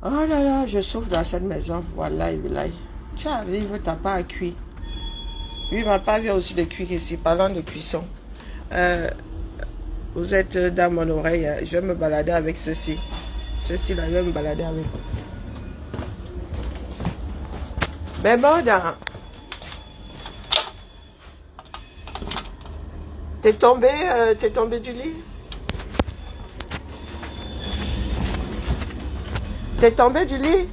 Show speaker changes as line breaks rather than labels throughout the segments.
Oh là là, je souffre dans cette maison. Voilà, tu arrives, t'as pas à cuire. Oui, ma part vient aussi de cuire ici. Parlons de cuisson. Euh, vous êtes dans mon oreille. Hein. Je vais me balader avec ceci. Ceci là, je vais me balader avec. Mais bon, t'es tombé du lit? T'es tombé du lit?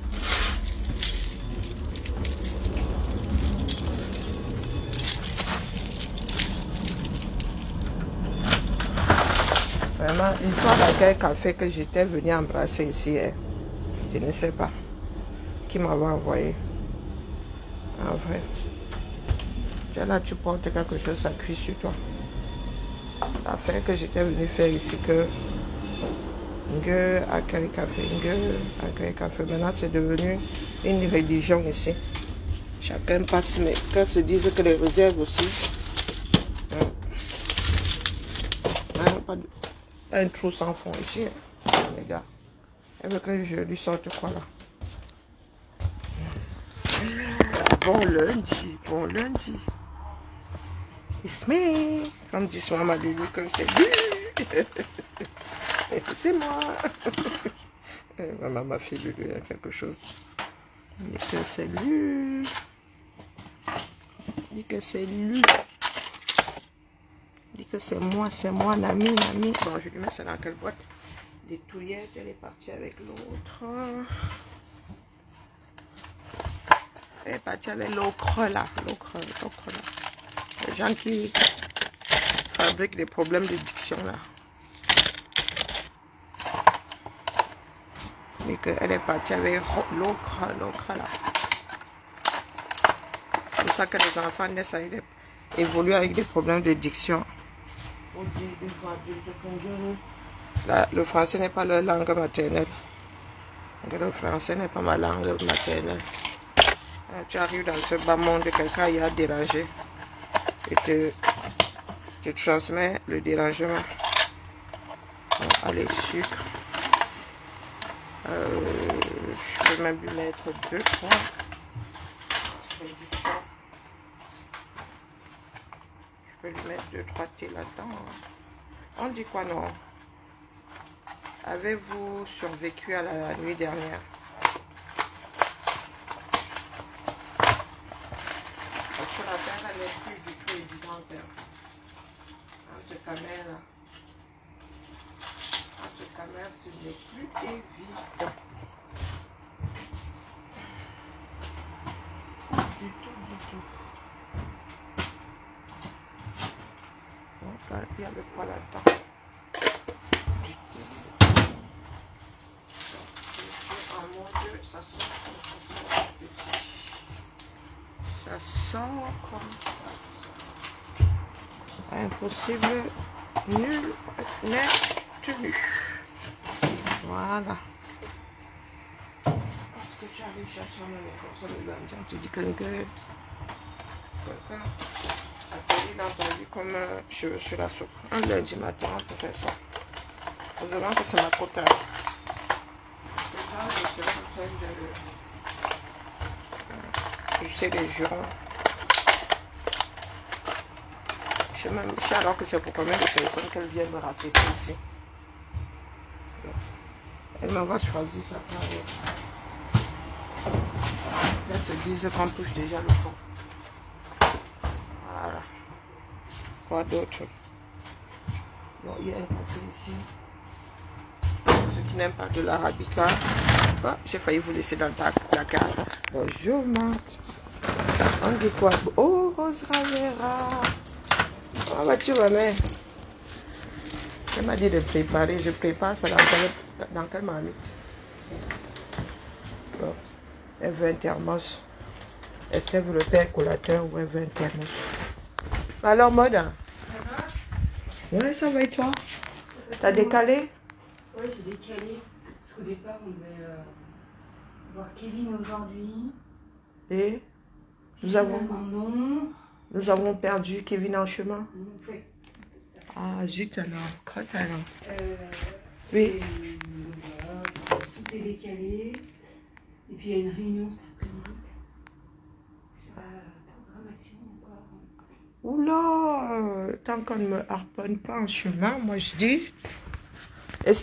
Vraiment, l'histoire d'accueil qu'a fait que j'étais venu embrasser ici. Hein. Je ne sais pas qui m'avait envoyé. En vrai. Tu es là, tu portes quelque chose, ça cuit sur toi. L'affaire que j'étais venu faire ici, que accueil café. Maintenant, c'est devenu une religion ici. Chacun passe, mais quand se disent que les réserves aussi. Pas un trou sans fond ici, les gars. Elle veut que je lui sorte quoi là? Bon lundi, bon lundi. It's me. Comme dit souvent ma Lulu, que c'est lui. C'est moi. Maman m'a fait Lulu, il y a quelque chose. Dit que c'est lui. Dit que c'est lui. Dit que c'est moi, Nami. Bon, je lui mets ça dans quelle boîte? Des touillettes, elle est partie avec l'autre. Elle est partie avec l'ocre là. L'ocre là. Les gens qui fabriquent des problèmes de diction là. Et qu'elle est partie avec l'ocre là. C'est pour ça que les enfants naissent à évoluent avec des problèmes de diction. Là, le français n'est pas leur langue maternelle. Le français n'est pas ma langue maternelle. Tu arrives dans ce bas monde, quelqu'un y a dérangé et te transmet le dérangement. Bon, allez, sucre. Je peux même lui mettre 2, 3. Je peux lui mettre 2, 3 thés là-dedans. On dit quoi non? Avez-vous survécu à la nuit dernière? Parce que la terre, elle n'est plus du tout évidente. Entre caméras, ce n'est plus évident. Du tout. Donc, il y a le poids là-dedans. Ça sort comme ça. Impossible, nul n'est tenu. Voilà. Parce que tu arrives chercher un moment comme ça le lundi, on te dit que quelqu'un a péri dans ta vie comme un cheveu sur la soupe. Un lundi matin, on peut faire ça. Heureusement que c'est ma côte. Je sais les jurons. Je sais alors que c'est pour combien de personnes qu'elle vient me raconter ici. Elle m'envoie choisir sa part. Elles se disent qu'on touche déjà le fond. Voilà. Quoi d'autre? Bon, il y a un café ici. Ceux qui n'aiment pas de l'arabica. Oh, j'ai failli vous laisser dans ta placard. Bonjour, Marthe. On dit quoi? Oh, Rose Ravera. Comment vas-tu, ma mère? Elle m'a dit de préparer. Je prépare ça dans quelle marmite? Bon. Elle veut un thermos. Elle sève le père collateur ou elle veut un thermos. Alors, Moda? Ça va? Ouais, ça va et toi? T'as décalé?
Oui, j'ai décalé. Parce qu'au départ, on devait voir Kevin aujourd'hui.
Et nous avons perdu Kevin en chemin.
Oui.
Ah, zut alors, crotte alors. Oui.
tout est décalé. Et puis il y a une réunion cet après-midi sur la programmation encore.
Oula, tant qu'on ne me harponne pas en chemin, moi je dis.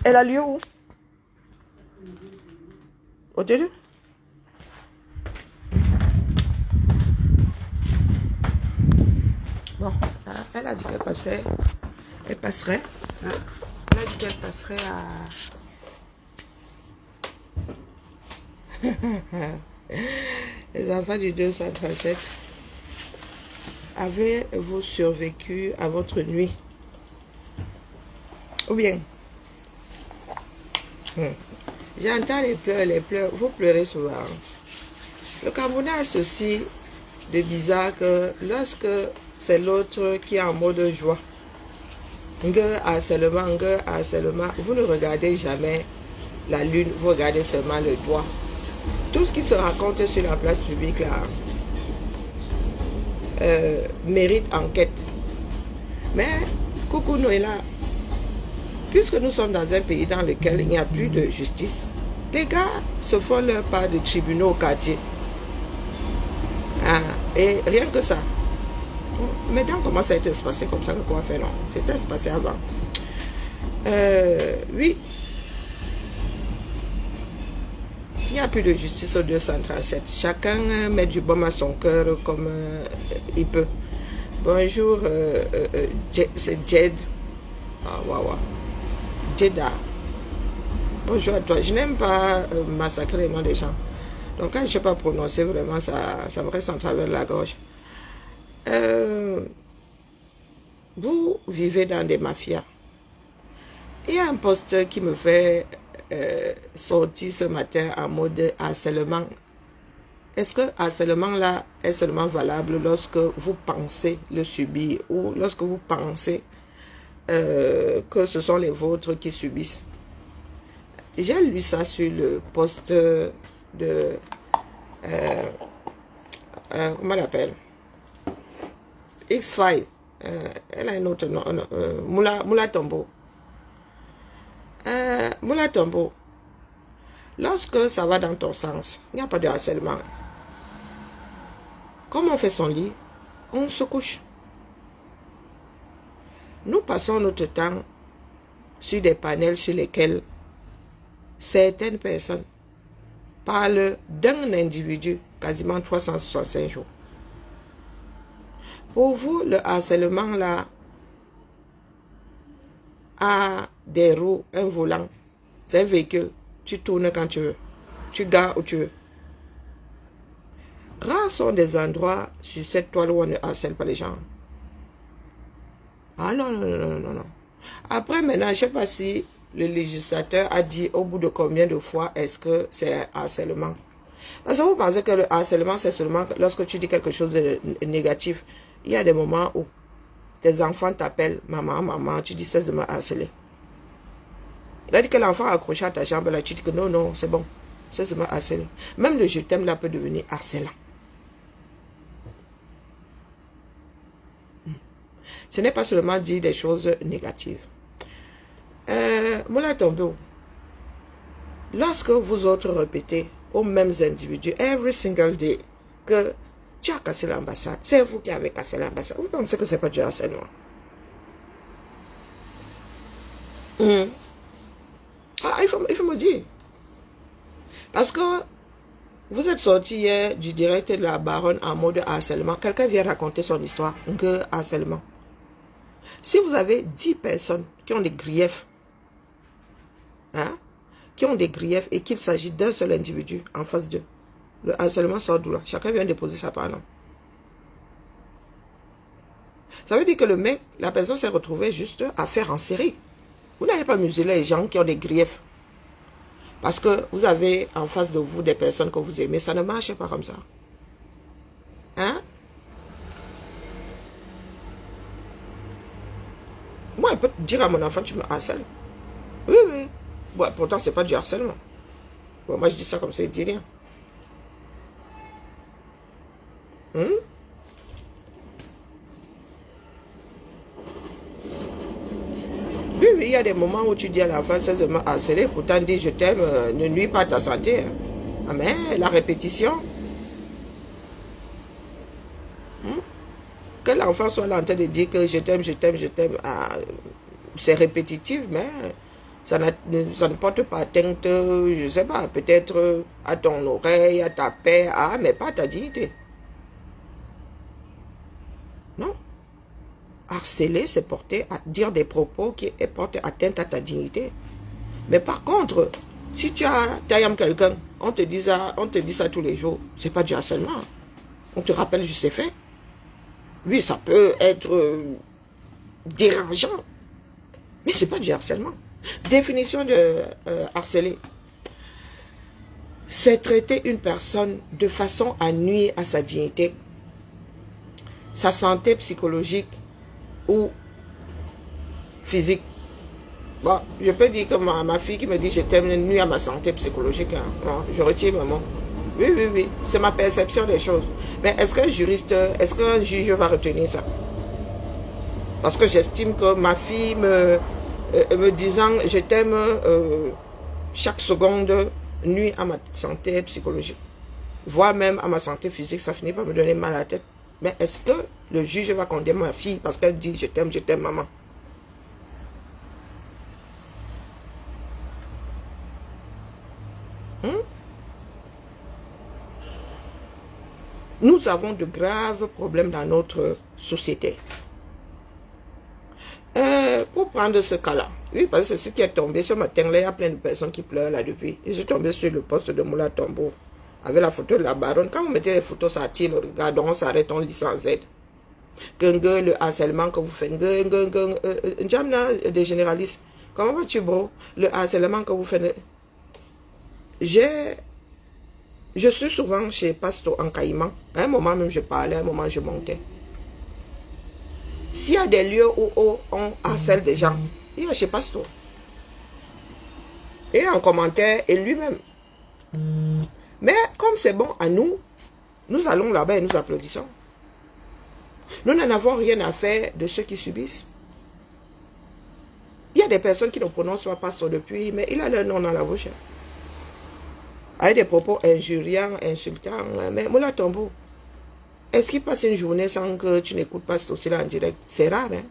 Elle a lieu où? Au début? Bon, elle a dit qu'elle passerait. Elle passerait. Elle a dit qu'elle passerait à. Les enfants du 237. Avez-vous survécu à votre nuit? Ou bien? J'entends les pleurs. Vous pleurez souvent. Le Camerounais a ceci de bizarre que lorsque c'est l'autre qui est en mode joie, vous ne regardez jamais la lune, vous regardez seulement le doigt. Tout ce qui se raconte sur la place publique là mérite enquête. Mais, coucou Noëlla, puisque nous sommes dans un pays dans lequel il n'y a plus de justice, les gars se font leur part de tribunaux au quartier. Et rien que ça. Maintenant, comment ça a été passé comme ça que quoi faire, non? C'était passé avant. Oui. Il n'y a plus de justice au 237. Chacun met du baume à son cœur comme il peut. Bonjour, c'est Jed. Ah, waouh. Jeddah. Bonjour à toi. Je n'aime pas massacrer les noms des gens. Donc quand je ne sais pas prononcer, vraiment, ça me reste en travers de la gorge. Vous vivez dans des mafias. Il y a un poste qui me fait sortir ce matin en mode harcèlement. Est-ce que harcèlement là est seulement valable lorsque vous pensez le subir ou lorsque vous pensez que ce sont les vôtres qui subissent? J'ai lu ça sur le poste de comment on l'appelle, X-File. Elle a un autre nom, Moula Tombo. Moula Tombo, lorsque ça va dans ton sens, il n'y a pas de harcèlement. Comme on fait son lit, on se couche. Nous passons notre temps sur des panels sur lesquels certaines personnes parlent d'un individu quasiment 365 jours. Pour vous, le harcèlement là a des roues, un volant, c'est un véhicule. Tu tournes quand tu veux, tu gares où tu veux. Rares sont des endroits sur cette toile où on ne harcèle pas les gens. Ah non, non, non, non, non. Après, maintenant, je ne sais pas si le législateur a dit au bout de combien de fois est-ce que c'est un harcèlement. Parce que vous pensez que le harcèlement, c'est seulement lorsque tu dis quelque chose de négatif. Il y a des moments où tes enfants t'appellent, maman, maman, tu dis cesse de me harceler. Il a dit que l'enfant a accroché à ta jambe, là, tu dis que non, non, c'est bon, cesse de me harceler. Même le je t'aime là peut devenir harcelant. Ce n'est pas seulement dire des choses négatives. Moula Tombo, lorsque vous autres répétez aux mêmes individus, every single day, que tu as cassé l'ambassade, c'est vous qui avez cassé l'ambassade, vous pensez que ce n'est pas du harcèlement? Ah, il faut me dire. Parce que vous êtes sorti hier du direct de la baronne en mode harcèlement. Quelqu'un vient raconter son histoire, que harcèlement. Si vous avez 10 personnes qui ont des griefs, hein, qui ont des griefs et qu'il s'agit d'un seul individu en face d'eux, le harcèlement sort d'où là? Chacun vient déposer sa part, non? Ça veut dire que le mec, la personne s'est retrouvée juste à faire en série. Vous n'allez pas museler les gens qui ont des griefs. Parce que vous avez en face de vous des personnes que vous aimez. Ça ne marche pas comme ça. Hein? Moi, je peux dire à mon enfant, tu me harcèles. Oui, oui. Bon, pourtant, ce n'est pas du harcèlement. Bon, moi, je dis ça comme ça, il ne dit rien. Oui, oui, y a des moments où tu dis à la fin, c'est seulement harceler, pourtant dis je t'aime, ne nuis pas à ta santé. Hein. Ah, mais la répétition, que l'enfant soit là en train de dire que je t'aime, ah, c'est répétitif, mais ça ne porte pas atteinte, je ne sais pas, peut-être à ton oreille, à ta paix, mais pas à ta dignité. Non. Harceler, c'est porter à dire des propos qui portent atteinte à ta dignité. Mais par contre, si tu aimes quelqu'un, on te dit ça tous les jours, c'est pas du harcèlement. On te rappelle juste ces faits. Oui, ça peut être dérangeant, mais c'est pas du harcèlement. Définition de harceler. C'est traiter une personne de façon à nuire à sa dignité, sa santé psychologique ou physique. Bon, je peux dire que ma fille qui me dit je t'aime nuit à ma santé psychologique. Hein. Bon, je retire mon mot. Oui. C'est ma perception des choses. Mais est-ce qu'un juriste, est-ce qu'un juge va retenir ça? Parce que j'estime que ma fille me disant je t'aime chaque seconde nuit à ma santé psychologique. Voire même à ma santé physique, ça finit par me donner mal à la tête. Mais est-ce que le juge va condamner ma fille parce qu'elle dit je t'aime maman? Nous avons de graves problèmes dans notre société. Pour prendre ce cas-là, oui, parce que c'est ce qui est tombé ce matin-là, il y a plein de personnes qui pleurent là depuis. Je suis tombé sur le poste de Moula Tombo avec la photo de la baronne. Quand vous mettez les photos, ça attire le regard, donc on s'arrête, on lit sans aide. Le harcèlement que vous faites, Njamna des généralistes, comment vas-tu, bro? Le harcèlement que vous faites. Je suis souvent chez Pasto en Caïman. À un moment même je parlais, à un moment je montais. S'il y a des lieux où on harcèle des gens, il y a chez Pasto. Et en commentaire, et lui-même. Mais comme c'est bon à nous, nous allons là-bas et nous applaudissons. Nous n'en avons rien à faire de ceux qui subissent. Il y a des personnes qui ne prononcent pas Pasto depuis, mais il a leur nom dans la bouche. Avec des propos injuriants, insultants. Mais Moula Tombo, est-ce qu'il passe une journée sans que tu n'écoutes Pasto aussi là en direct? C'est rare, hein?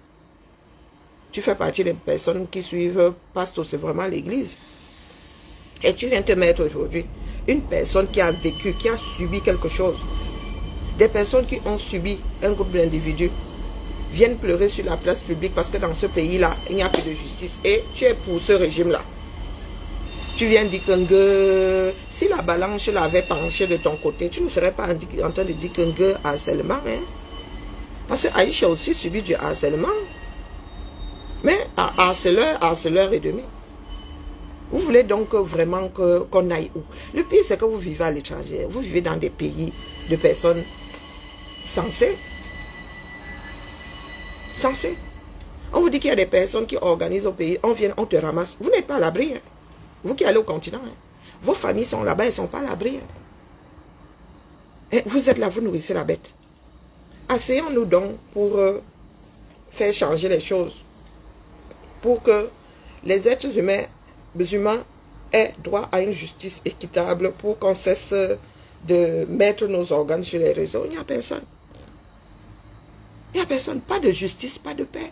Tu fais partie des personnes qui suivent Pasto, c'est vraiment l'église. Et tu viens te mettre aujourd'hui une personne qui a vécu, qui a subi quelque chose. Des personnes qui ont subi un groupe d'individus viennent pleurer sur la place publique parce que dans ce pays-là, il n'y a plus de justice. Et tu es pour ce régime-là. Tu viens dire que si la balance l'avait penché de ton côté, tu ne serais pas en train de dire que harcèlement. Hein? Parce que Aïcha aussi subit du harcèlement. Mais harceleur et demi. Vous voulez donc vraiment qu'on aille où? Le pire, c'est que vous vivez à l'étranger. Vous vivez dans des pays de personnes sensées. Sensées. On vous dit qu'il y a des personnes qui organisent au pays. On vient, on te ramasse. Vous n'êtes pas à l'abri. Hein? Vous qui allez au continent. Hein? Vos familles sont là-bas, elles ne sont pas à l'abri. Hein? Et vous êtes là, vous nourrissez la bête. Asseyons-nous donc pour faire changer les choses. Pour que les êtres humains aient droit à une justice équitable, pour qu'on cesse de mettre nos organes sur les réseaux. Il n'y a personne. Il n'y a personne. Pas de justice, pas de paix.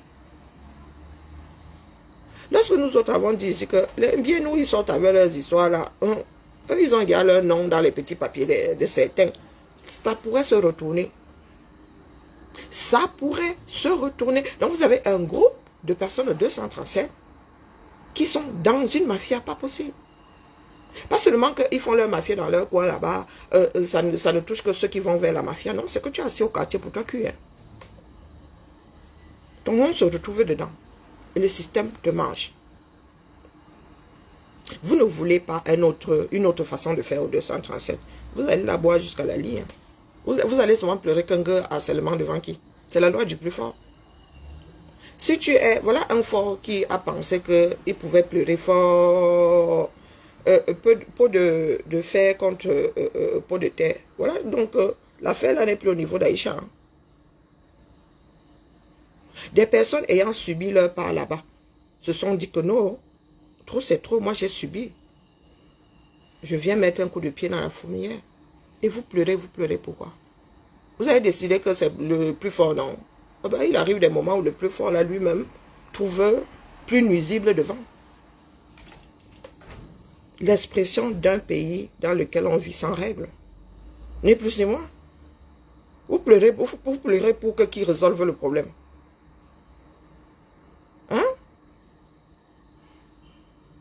Lorsque nous autres avons dit ici que les bien nous, ils sortent avec leurs histoires là, eux, ils ont gardé leur nom dans les petits papiers de certains. Ça pourrait se retourner. Ça pourrait se retourner. Donc vous avez un groupe de personnes de 237 qui sont dans une mafia, pas possible. Pas seulement qu'ils font leur mafia dans leur coin là-bas, ça ne touche que ceux qui vont vers la mafia. Non, c'est que tu es assis au quartier pour toi cuire. Ton nom se retrouve dedans. Et le système te mange. Vous ne voulez pas une autre façon de faire au 237. Vous allez la boire jusqu'à la lie. Hein. Vous allez souvent pleurer qu'un gars harcèlement devant qui? C'est la loi du plus fort. Si tu es, voilà un fort qui a pensé qu'il pouvait pleurer fort, pot de fer contre pot de terre. Voilà, donc l'affaire là n'est plus au niveau d'Aïcha. Hein. Des personnes ayant subi leur part là-bas, se sont dit que non, trop c'est trop, moi j'ai subi. Je viens mettre un coup de pied dans la fourmilière. Et vous pleurez pourquoi? Vous avez décidé que c'est le plus fort, non? Ah ben, il arrive des moments où le plus fort, là, lui-même, trouve plus nuisible devant. L'expression d'un pays dans lequel on vit sans règles. Ni plus ni moins. Vous pleurez pour que qui résolve le problème. Hein?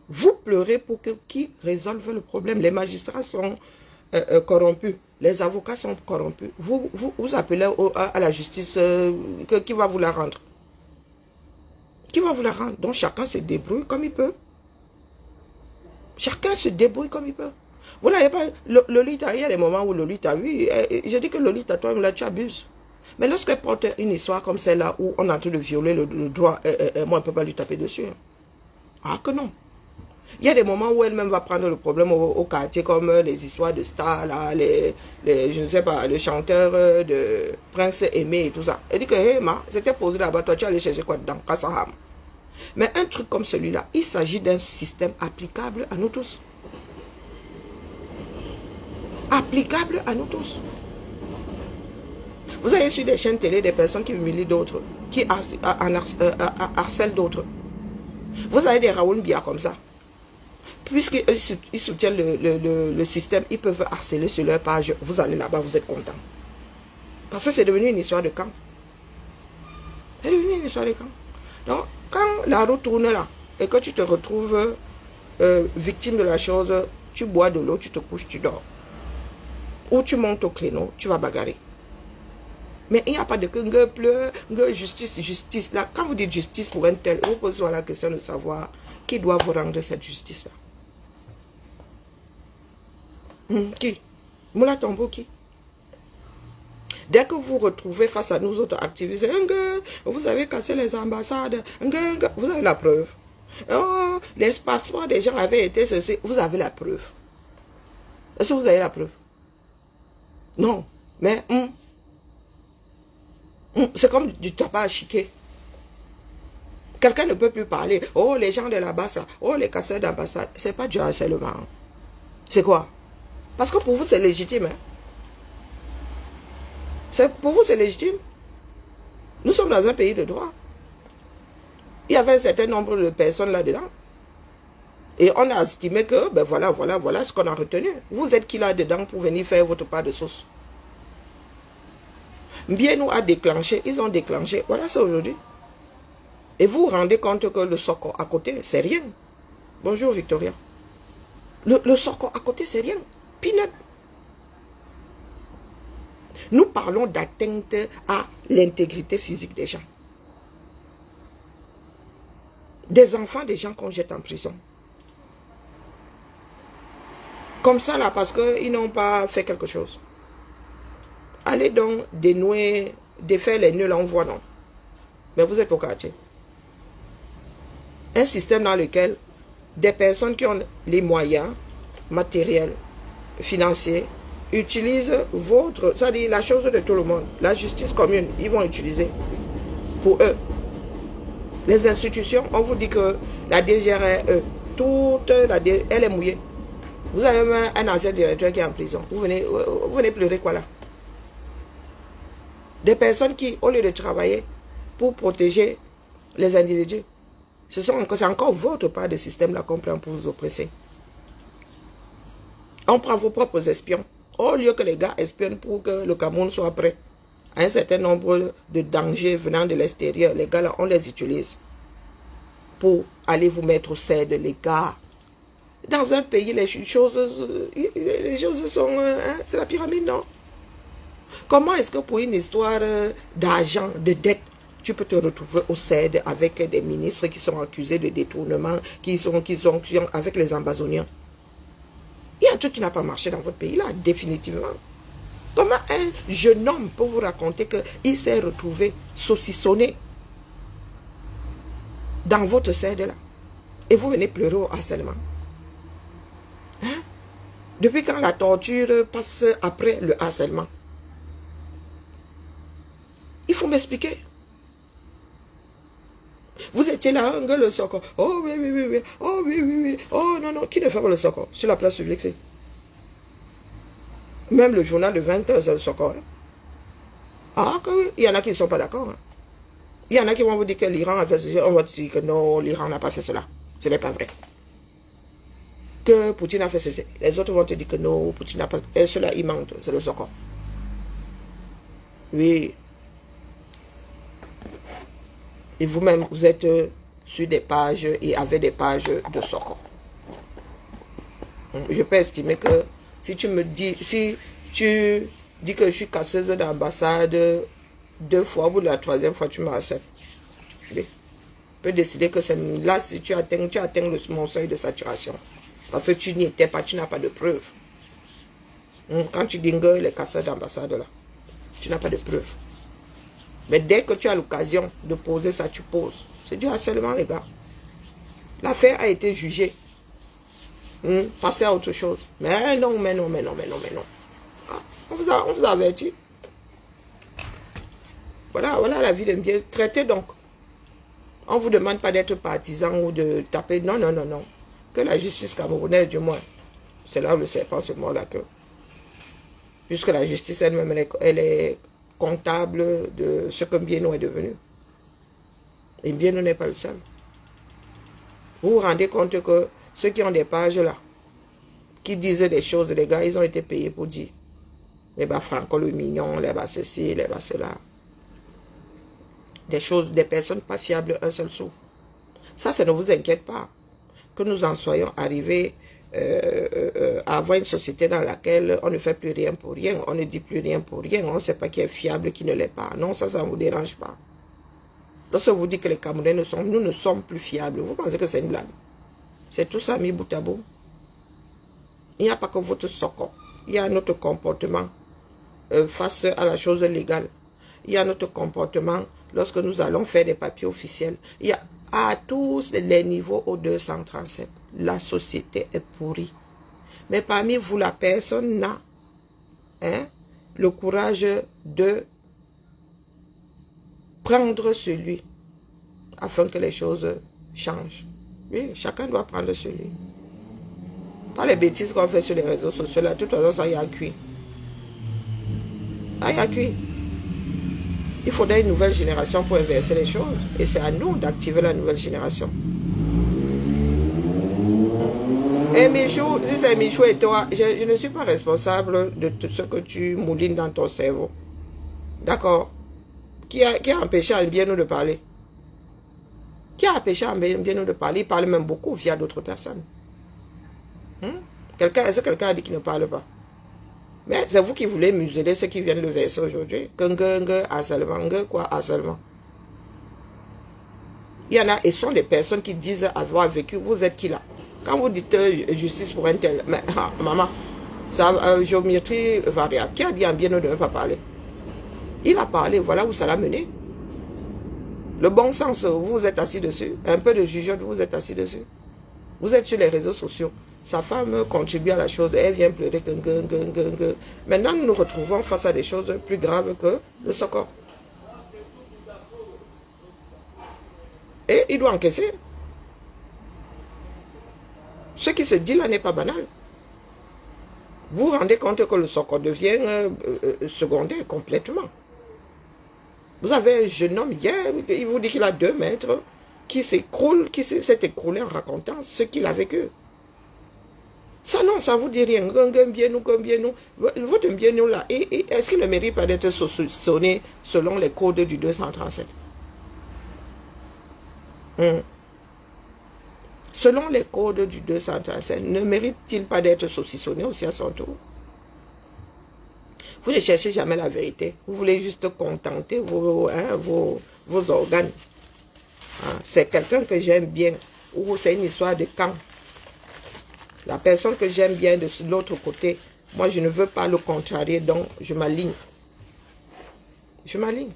Vous pleurez pour que qui résolve le problème. Les magistrats sont corrompus. Les avocats sont corrompus. Vous appelez à la justice qui va vous la rendre. Qui va vous la rendre? Donc chacun se débrouille comme il peut. Chacun se débrouille comme il peut. Vous n'avez pas... Lolita, il y a des moments où Lolita, oui, je dis que Lolita, toi, là, tu abuses. Mais lorsqu'elle porte une histoire comme celle-là, où on est en train de violer le droit, moi, on ne peut pas lui taper dessus. Ah que non. Il y a des moments où elle-même va prendre le problème au quartier, comme les histoires de stars, là, je ne sais pas, le chanteur de Prince Aimé et tout ça. Elle dit que, hé, ma, c'était posé là-bas, toi, tu allais chercher quoi dedans, Kassaham. Mais un truc comme celui-là, il s'agit d'un système applicable à nous tous. Applicable à nous tous. Vous avez sur des chaînes télé des personnes qui humilient d'autres, qui harcèlent d'autres. Vous avez des Raoul Bia comme ça. Puisqu'ils soutiennent le système, ils peuvent harceler sur leur page. Vous allez là-bas, vous êtes content. Parce que c'est devenu une histoire de camp. C'est devenu une histoire de camp. Donc, quand la roue tourne là, et que tu te retrouves victime de la chose, tu bois de l'eau, tu te couches, tu dors. Ou tu montes au créneau, tu vas bagarrer. Mais il n'y a pas de que pleure, justice, justice. Là, quand vous dites justice pour un tel, vous posez la question de savoir qui doit vous rendre cette justice-là. Qui? Moula Tombo, qui? Dès que vous vous retrouvez face à nous autres activistes, vous avez cassé les ambassades, vous avez la preuve. Oh, l'espacement des gens avait été ceci, vous avez la preuve. Est-ce que vous avez la preuve? Non, mais c'est comme du tabac à chiquer. Quelqu'un ne peut plus parler. Oh, les gens de la basse, oh, les casseurs d'ambassade. C'est pas du harcèlement. C'est quoi? Parce que pour vous, c'est légitime. Hein? Pour vous, c'est légitime. Nous sommes dans un pays de droit. Il y avait un certain nombre de personnes là-dedans. Et on a estimé que, ben voilà ce qu'on a retenu. Vous êtes qui là-dedans pour venir faire votre part de sauce? Bien nous a déclenché, ils ont déclenché. Voilà, c'est aujourd'hui. Et vous vous rendez compte que le socle à côté, c'est rien. Bonjour Victoria. Le socle à côté, c'est rien. Peanut. Nous parlons d'atteinte à l'intégrité physique des gens. Des enfants, des gens qu'on jette en prison. Comme ça là, parce qu'ils n'ont pas fait quelque chose. Allez donc dénouer, défaire les nœuds, là on voit non. Mais vous êtes au quartier. Un système dans lequel des personnes qui ont les moyens matériels, financiers, utilisent votre, c'est-à-dire la chose de tout le monde, la justice commune, ils vont utiliser pour eux. Les institutions, on vous dit que la DGRE, toute la DGRE, elle est mouillée. Vous avez même un ancien directeur qui est en prison. Vous venez pleurer quoi là? Des personnes qui, au lieu de travailler pour protéger les individus, c'est encore votre part de système là qu'on prend pour vous oppresser. On prend vos propres espions. Au lieu que les gars espionnent pour que le Cameroun soit prêt à un certain nombre de dangers venant de l'extérieur, les gars là, on les utilise pour aller vous mettre au cède, les gars. Dans un pays, les choses sont... hein, c'est la pyramide, non? Comment est-ce que pour une histoire d'argent, de dette, tu peux te retrouver au CED avec des ministres qui sont accusés de détournement, qui sont avec les ambazoniens? Il y a un truc qui n'a pas marché dans votre pays, là, définitivement. Comment un jeune homme peut vous raconter qu'il s'est retrouvé saucissonné dans votre CED, là, et vous venez pleurer au harcèlement? Hein? Depuis quand la torture passe après le harcèlement? Il faut m'expliquer. Vous étiez là, un gars, le Sokor. Oh oui, oui, oui, oui. Oh oui, oui, oui. Oh non, non. Qui ne fait pas le Sokor? Sur la place publique, c'est. Même le journal de 20h, c'est le Sokor. Hein? Ah, que, il y en a qui ne sont pas d'accord. Hein? Il y en a qui vont vous dire que l'Iran a fait ceci. On va dire que non, l'Iran n'a pas fait cela. Ce n'est pas vrai. Que Poutine a fait ceci. Les autres vont te dire que non, Poutine n'a pas. Et cela, il ment. C'est le Sokor. Oui. Et vous-même, vous êtes sur des pages et avec des pages de Sokor. Je peux estimer que si tu me dis, si tu dis que je suis casseuse d'ambassade 2 fois, au bout de la 3e fois, tu m'acceptes. Oui. Je peux décider que c'est là, si tu atteins mon seuil de saturation. Parce que tu n'y étais pas, tu n'as pas de preuves. Quand tu dingues les casseurs d'ambassade là, tu n'as pas de preuves. Mais dès que tu as l'occasion de poser ça, tu poses. C'est du harcèlement, les gars. L'affaire a été jugée. Passez à autre chose. Mais non, mais non, mais non, mais non, mais non. Ah, on vous a averti. Voilà la vie d'un bien traité donc. On ne vous demande pas d'être partisan ou de taper. Non, non, non, non. Que la justice camerounaise, du moins, c'est là où le serpent se mord la queue. Puisque la justice elle-même, elle est comptable de ce que Mbieno est devenu. Et Mbieno n'est pas le seul. Vous vous rendez compte que ceux qui ont des pages là, qui disaient des choses, les gars, ils ont été payés pour dire. Les bas Franco le mignon, les bas ceci, les bas cela. Des choses, des personnes pas fiables, un seul sou. Ça ne vous inquiète pas. Que nous en soyons arrivés à avoir une société dans laquelle on ne fait plus rien pour rien, on ne dit plus rien pour rien, on ne sait pas qui est fiable, qui ne l'est pas. Non, ça ne vous dérange pas. Lorsque vous dites que les Camerounais nous ne sommes plus fiables, vous pensez que c'est une blague? C'est tout ça mis bout à bout. Il n'y a pas que votre Sokor. Il y a notre comportement face à la chose légale. Il y a notre comportement lorsque nous allons faire des papiers officiels. Il y a à tous les niveaux au 237. La société est pourrie. Mais parmi vous, la personne n'a le courage de prendre celui afin que les choses changent. Oui, chacun doit prendre celui. Pas les bêtises qu'on fait sur les réseaux sociaux. Là, de toute façon, ça y a cuit. Ça y a cuit. Il faudrait une nouvelle génération pour inverser les choses. Et c'est à nous d'activer la nouvelle génération. Et Michou, si c'est Michou et toi, je ne suis pas responsable de tout ce que tu moulines dans ton cerveau. D'accord? Qui a empêché à Mbieno de parler? Qui a empêché à Mbieno de parler? Il parle même beaucoup via d'autres personnes. Est-ce que quelqu'un a dit qu'il ne parle pas? Mais c'est vous qui voulez museler ceux qui viennent le verser aujourd'hui. Harcèlement, quoi, harcèlement. Il y en a, et ce sont des personnes qui disent avoir vécu. Vous êtes qui là? Quand vous dites justice pour un tel, mais maman, ça géométrie variable. Qui a dit Mbieno de ne pas parler? Il a parlé, voilà où ça l'a mené. Le bon sens, vous êtes assis dessus. Un peu de jugeote, vous êtes assis dessus. Vous êtes sur les réseaux sociaux. Sa femme contribue à la chose. Elle vient pleurer. Maintenant, nous nous retrouvons face à des choses plus graves que le Sokor. Et il doit encaisser. Ce qui se dit là n'est pas banal. Vous vous rendez compte que le Sokor devient secondaire complètement. Vous avez un jeune homme hier, il vous dit qu'il a 2 mètres, qui s'est écroulé en racontant ce qu'il a vécu. Ça non, ça vous dit rien. Votre Mbieno là, est-ce qu'il ne mérite pas d'être saucissonné selon les codes du 237? Selon les codes du 237, ne mérite-t-il pas d'être saucissonné aussi à son tour? Vous ne cherchez jamais la vérité. Vous voulez juste contenter vos organes. C'est quelqu'un que j'aime bien. Ou c'est une histoire de camp. La personne que j'aime bien de l'autre côté, moi je ne veux pas le contrarier, donc je m'aligne. Je m'aligne.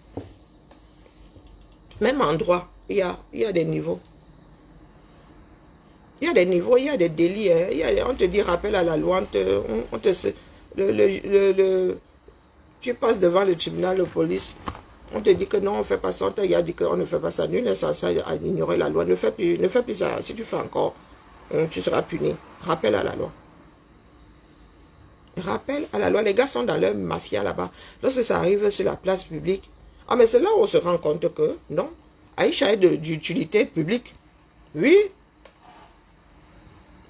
Même en droit, il y a des niveaux. Il y a des niveaux, il y a des délits. On te dit rappel à la loi, tu passes devant le tribunal de police On te dit que non, on ne fait pas ça. On t'a dit qu'on ne fait pas ça. Nul n'est censé ignorer la loi. Ne fais plus ça. Si tu fais encore, tu seras puni. Rappel à la loi. Rappel à la loi. Les gars sont dans leur mafia là-bas. Lorsque ça arrive sur la place publique, ah mais c'est là où on se rend compte que non, Aïcha est d'utilité publique. Oui.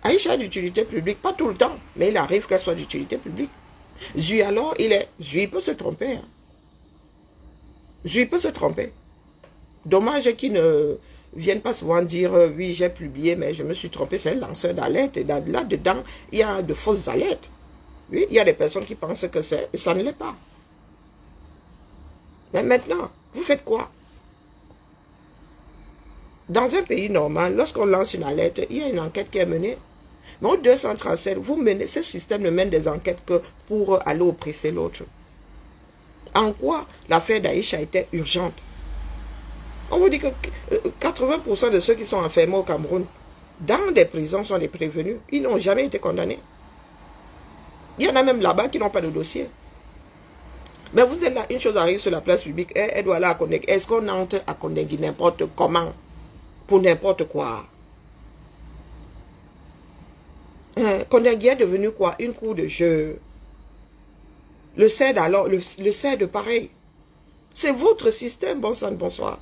Aïcha est d'utilité publique, pas tout le temps, mais il arrive qu'elle soit d'utilité publique. Zui alors, Zui peut se tromper. Hein. Zui peut se tromper. Dommage qu'il ne vienne pas souvent dire oui, j'ai publié, mais je me suis trompé. C'est un lanceur d'alerte. Et là-dedans, il y a de fausses alertes. Oui, il y a des personnes qui pensent que c'est, et ça ne l'est pas. Mais maintenant, vous faites quoi? Dans un pays normal, lorsqu'on lance une alerte, il y a une enquête qui est menée. Mais au 237, ce système ne mène des enquêtes que pour aller oppresser l'autre. En quoi l'affaire d'Aïcha était urgente? On vous dit que 80% de ceux qui sont enfermés au Cameroun, dans des prisons, sont les prévenus. Ils n'ont jamais été condamnés. Il y en a même là-bas qui n'ont pas de dossier. Mais vous êtes là, une chose arrive sur la place publique, elle doit aller à Kondengi. Est-ce qu'on entre à Kondengi n'importe comment? Pour n'importe quoi? Kondengi est devenu quoi? Une cour de jeu. Le CED alors, le CED pareil. C'est votre système, bon sang, bonsoir.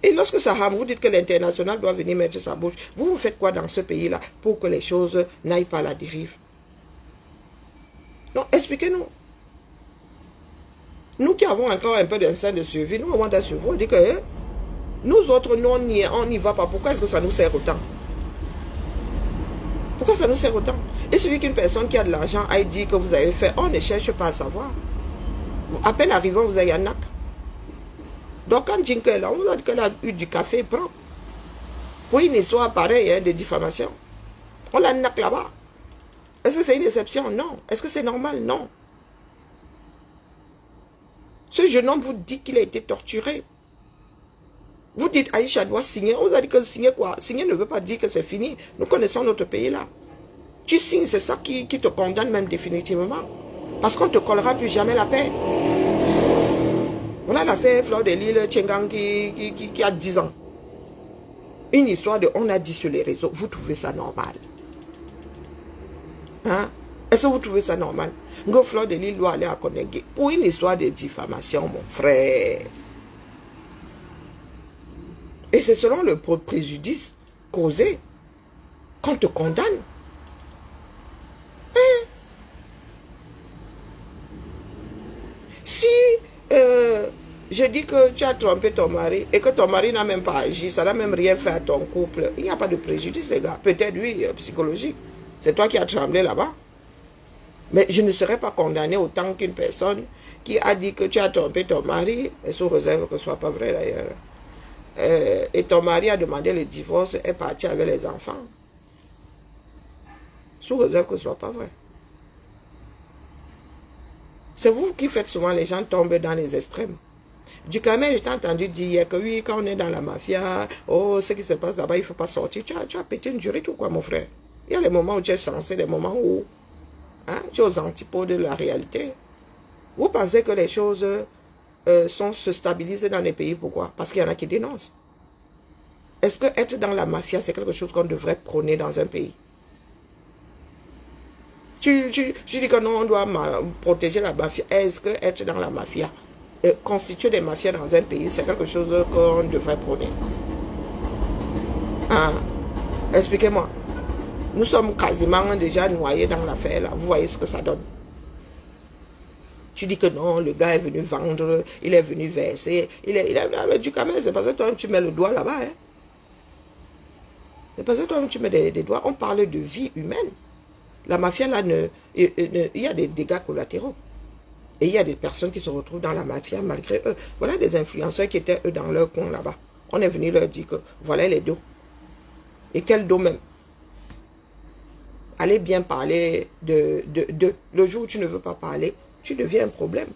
Et lorsque ça rame, vous dites que l'international doit venir mettre sa bouche. Vous faites quoi dans ce pays-là pour que les choses n'aillent pas à la dérive? Non, expliquez-nous. Nous qui avons encore un peu d'instinct de survie, nous, au moment de la survie, on dit que nous autres, nous, on n'y va pas. Pourquoi est-ce que ça nous sert autant? Pourquoi ça nous sert autant? Et celui qu'une personne qui a de l'argent a dit que vous avez fait, on ne cherche pas à savoir. À peine arrivant, vous avez un acte. Donc quand Jinke est là, on a dit qu'elle a eu du café propre. Pour une histoire pareille hein, de diffamation. On l'a nac là-bas. Est-ce que c'est une exception? Non. Est-ce que c'est normal? Non. Ce jeune homme vous dit qu'il a été torturé. Vous dites Aïcha doit signer. On vous a dit que signer quoi? Signer ne veut pas dire que c'est fini. Nous connaissons notre pays là. Tu signes, c'est ça qui te condamne même définitivement. Parce qu'on ne te collera plus jamais la paix. Voilà l'affaire Fleur de Lille, Tchengang qui a 10 ans. Une histoire de on a dit sur les réseaux. Vous trouvez ça normal? Hein? Est-ce que vous trouvez ça normal? Ngo Fleur de Lille doit aller à Kondengi pour une histoire de diffamation, mon frère. Et c'est selon le préjudice causé qu'on te condamne. Hein? Si je dis que tu as trompé ton mari et que ton mari n'a même pas agi, ça n'a même rien fait à ton couple, il n'y a pas de préjudice, les gars. Peut-être, oui, psychologique. C'est toi qui as tremblé là-bas. Mais je ne serai pas condamné autant qu'une personne qui a dit que tu as trompé ton mari, et sous réserve que ce ne soit pas vrai d'ailleurs. Et ton mari a demandé le divorce, est parti avec les enfants. Sous réserve que ce ne soit pas vrai. C'est vous qui faites souvent les gens tomber dans les extrêmes. Du Cameroun, j'ai entendu dire que oui, quand on est dans la mafia, oh, ce qui se passe là-bas, il ne faut pas sortir. Tu as pété une durite ou quoi, mon frère? Il y a les moments où tu es censé, les moments où hein, tu es aux antipodes de la réalité. Vous pensez que les choses se stabilisent dans les pays, pourquoi? Parce qu'il y en a qui dénoncent. Est-ce que être dans la mafia, c'est quelque chose qu'on devrait prôner dans un pays? Tu dis que non, on doit protéger la mafia. Est-ce que être dans la mafia, constituer des mafias dans un pays, c'est quelque chose qu'on devrait prôner? Hein? Expliquez-moi. Nous sommes quasiment déjà noyés dans l'affaire là. Vous voyez ce que ça donne. Tu dis que non, le gars est venu vendre, il est venu verser. Il a du Cameroun, c'est parce que toi tu mets le doigt là-bas. Hein? C'est parce que toi tu mets des doigts. On parle de vie humaine. La mafia là, il y a des dégâts collatéraux. Et il y a des personnes qui se retrouvent dans la mafia malgré eux. Voilà des influenceurs qui étaient eux dans leur coin là-bas. On est venu leur dire que voilà les dos. Et quel dos même? Allez bien parler de. Le jour où tu ne veux pas parler, tu deviens un problème.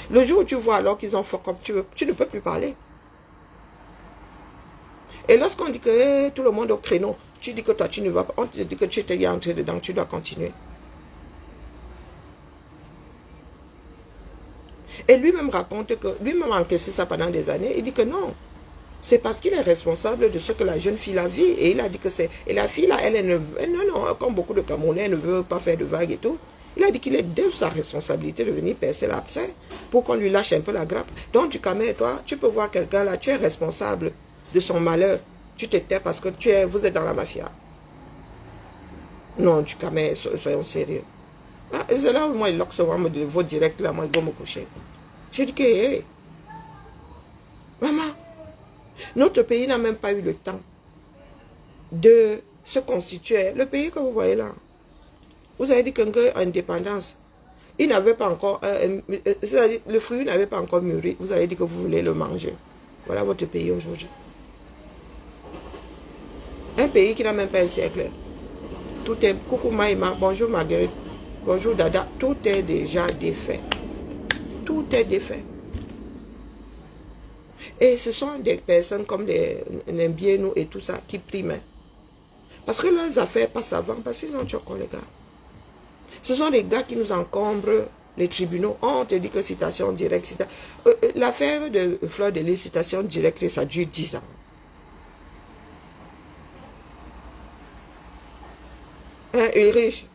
Le jour où tu vois alors qu'ils ont fuck up, tu ne peux plus parler. Et lorsqu'on dit que tout le monde au créneau, tu dis que toi tu ne vas pas, on te dit que tu étais entré dedans, tu dois continuer. Et lui-même raconte que lui-même a encaissé ça pendant des années. Il dit que non. C'est parce qu'il est responsable de ce que la jeune fille a vu. Et il a dit que c'est... Et la fille là, non, comme beaucoup de Camerounais, elle ne veut pas faire de vagues et tout. Il a dit qu'il est de sa responsabilité de venir percer l'abcès pour qu'on lui lâche un peu la grappe. Donc tu camères, toi, tu peux voir quelqu'un là, tu es responsable de son malheur. Tu te tais parce que vous êtes dans la mafia. Non, tu camères, soyons sérieux. Ah, c'est là où moi, il loque souvent me vaut direct là, moi, il va me coucher. J'ai dit que, hey, maman, notre pays n'a même pas eu le temps de se constituer. Le pays que vous voyez là, vous avez dit qu'un indépendance, il n'avait pas encore, le fruit n'avait pas encore mûri. Vous avez dit que vous voulez le manger. Voilà votre pays aujourd'hui. Un pays qui n'a même pas un siècle. Tout est, coucou Maïma, bonjour Marguerite, bonjour Dada, tout est déjà défait. Tout est défait. Et ce sont des personnes comme les Biennou et tout ça qui priment. Parce que leurs affaires passent avant, parce qu'ils ont choqué les gars. Ce sont les gars qui nous encombrent les tribunaux. Oh, on te dit que citation directe. L'affaire de Fleur de Lys, citation directe, ça dure 10 ans. Hein, Ulrich.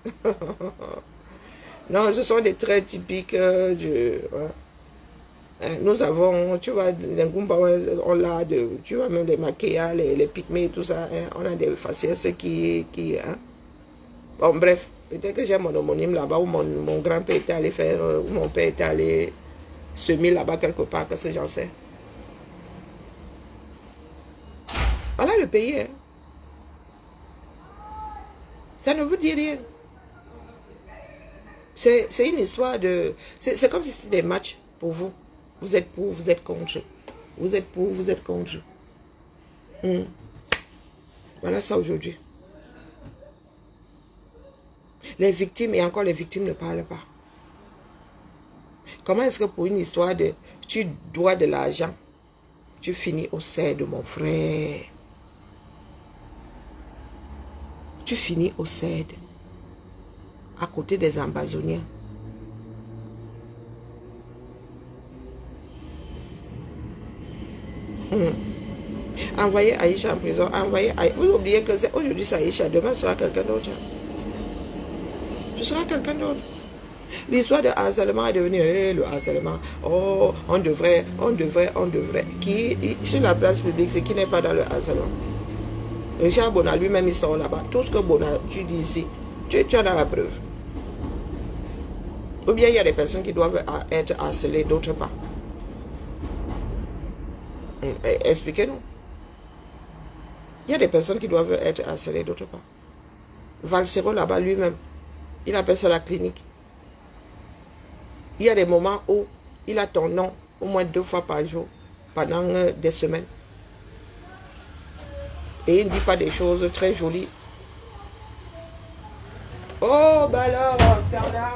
Non, ce sont des traits typiques de... Nous avons, tu vois, les Ngumba, on l'a tu vois, même les maquillas, les pygmées, tout ça, hein, on a des faciès qui hein. Bon, bref, peut-être que j'ai mon homonyme là-bas, où mon grand-père était allé faire, où mon père était allé semer là-bas quelque part, qu'est-ce que j'en sais. Voilà le pays, hein. Ça ne vous dit rien. C'est une histoire de... C'est comme si c'était des matchs pour vous. Vous êtes pour, vous êtes contre. Vous êtes pour, vous êtes contre. Voilà ça aujourd'hui. Les victimes, et encore les victimes ne parlent pas. Comment est-ce que pour une histoire de... Tu dois de l'argent, tu finis au sein de mon frère. Tu finis au CED, à côté des Ambazoniens. Envoyez Aïcha en prison, envoyez Aïcha. Vous oubliez que c'est aujourd'hui c'est Aïcha, demain ce sera quelqu'un d'autre. Ce sera quelqu'un d'autre. L'histoire de harcèlement est devenue le harcèlement. Oh, on devrait. Qui, sur la place publique, c'est qui n'est pas dans le harcèlement. Richard Bona lui-même, il sort là-bas. Tout ce que Bona, tu dis ici, tu en as la preuve. Ou bien il y a des personnes qui doivent être harcelées, d'autres pas. Expliquez-nous. Il y a des personnes qui doivent être harcelées, d'autres pas. Valsero là-bas lui-même, il appelle ça la clinique. Il y a des moments où il a ton nom au moins 2 fois par jour pendant des semaines. Et il ne dit pas des choses très jolies. Oh, bah alors, Carla,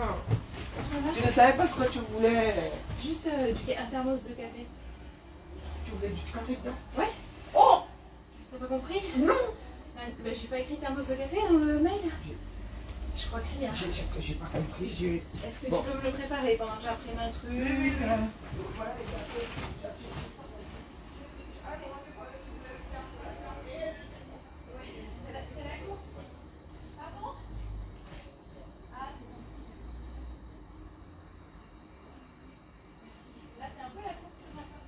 tu ne savais pas ce que tu voulais.
Juste un thermos de café.
Tu voulais du café dedans?
Ouais.
Oh!
T'as pas compris?
Non!
Bah, j'ai pas écrit thermos de café dans le mail. Je crois que si. Hein.
J'ai pas compris.
Est-ce que tu peux me le préparer pendant que j'imprime un truc?
Oui.
C'est la course. Pardon? Ah, c'est gentil. Merci. Là, c'est un peu la course ce matin.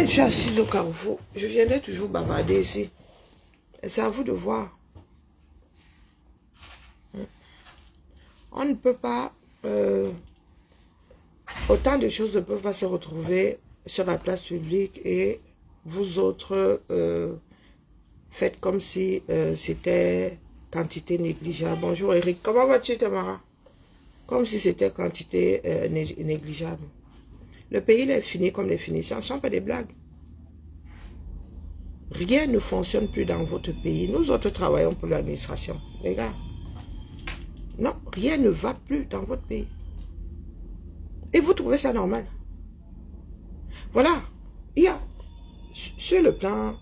Moi, je suis assise au carrefour. Je viendrai toujours bavarder ici. Et c'est à vous de voir. On ne peut pas... autant de choses ne peuvent pas se retrouver sur la place publique et vous autres faites comme si c'était quantité négligeable. Bonjour Eric, comment vas-tu Tamara? Comme si c'était quantité négligeable. Le pays il est fini comme les finitions, ce ne sont pas des blagues. Rien ne fonctionne plus dans votre pays. Nous autres travaillons pour l'administration. Les gars, non, rien ne va plus dans votre pays. Et vous trouvez ça normal? Voilà, il y a, sur le plan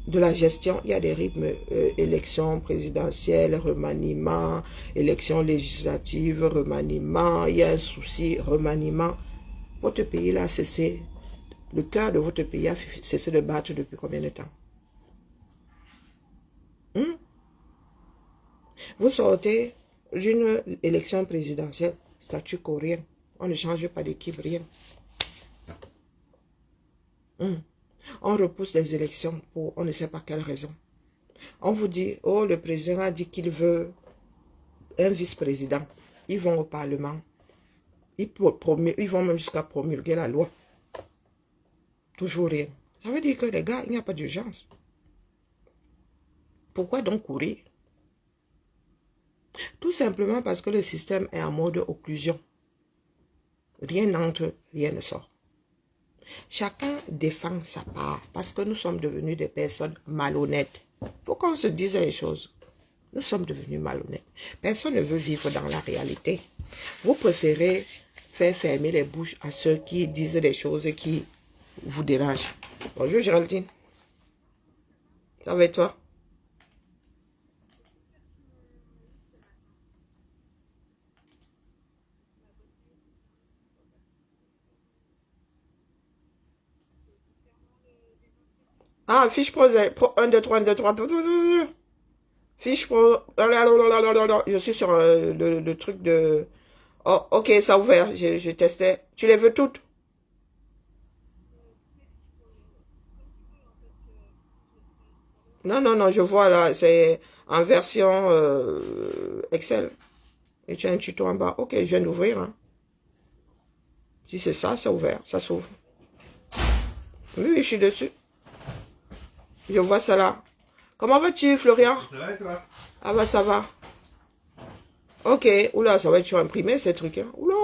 de la gestion, il y a des rythmes, élections présidentielles, remaniement, élections législatives, remaniement, il y a un souci, remaniement. Votre pays là, cessé, le cœur de votre pays a cessé de battre depuis combien de temps? Vous sortez d'une élection présidentielle, statut quo, rien. On ne change pas d'équipe, rien. On repousse les élections pour on ne sait pas quelle raison. On vous dit, oh, le président a dit qu'il veut un vice-président. Ils vont au Parlement. Ils vont même jusqu'à promulguer la loi. Toujours rien. Ça veut dire que les gars, il n'y a pas d'urgence. Pourquoi donc courir? Tout simplement parce que le système est en mode occlusion. Rien n'entre, rien ne sort. Chacun défend sa part parce que nous sommes devenus des personnes malhonnêtes. Pourquoi on se dise les choses? Nous sommes devenus malhonnêtes. Personne ne veut vivre dans la réalité. Vous préférez faire fermer les bouches à ceux qui disent des choses qui vous dérangent. Bonjour Géraldine. Ça va et toi? Ah, fiche projet. 1, 2, 3, 1, 2, 3. Fiche pro. Je suis sur le truc de... Oh, ok, ça a ouvert. Je testais. Tu les veux toutes? Non, non, non, je vois là. C'est en version Excel. Et tu as un tuto en bas. Ok, je viens d'ouvrir. Hein. Si c'est ça, ça a ouvert. Ça s'ouvre. Oui, oui, je suis dessus. Je vois ça là. Comment vas-tu, Florian?
Ça va et toi?
Ah bah ça va. Ok. Oula, ça va être sur imprimé ces trucs. Hein. Oula.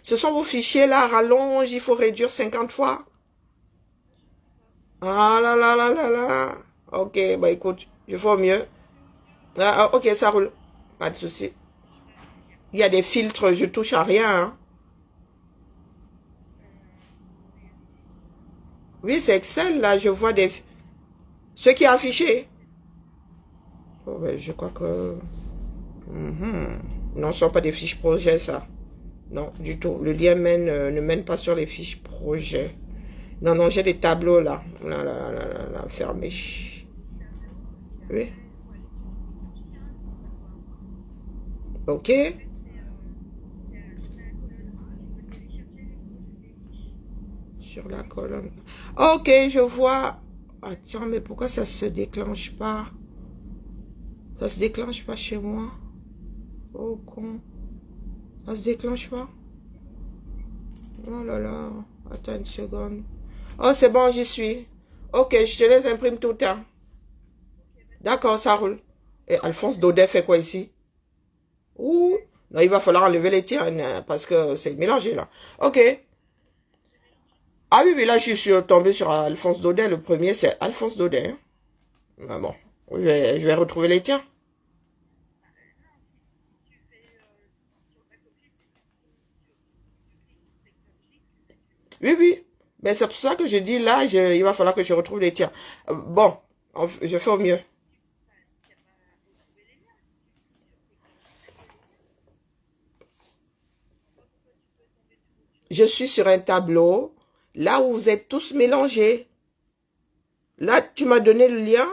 Ce sont vos fichiers là, rallonge, il faut réduire 50 fois. Ah là là là là là. Ok, bah écoute, je fais au mieux. Ok, ça roule. Pas de souci. Il y a des filtres, je touche à rien. Hein. Oui, c'est Excel là, je vois des... Ce qui est affiché. Oh, ben, je crois que... Non, ce ne sont pas des fiches projet, ça. Non, du tout. Le lien ne mène pas sur les fiches projet. Non, non, j'ai des tableaux là. Là, là, là, là, là, fermés. Oui. Ok. Sur la colonne. Ok, je vois. Attends, mais pourquoi ça se déclenche pas? Ça se déclenche pas chez moi. Oh, con. Ça se déclenche pas? Oh là là. Attends une seconde. Oh, c'est bon, j'y suis. Ok, je te les imprime tout le temps. D'accord, ça roule. Et Alphonse Daudet fait quoi ici? Ouh. Non, il va falloir enlever les tiennes parce que c'est mélangé là. Ok. Ah oui, mais là, je suis tombé sur Alphonse Daudet. Le premier, c'est Alphonse Daudet. Hein. Ah bon. Je vais retrouver les tiens. Oui, oui. Mais c'est pour ça que je dis là, il va falloir que je retrouve les tiens. Bon, je fais au mieux. Je suis sur un tableau, là où vous êtes tous mélangés. Là, tu m'as donné le lien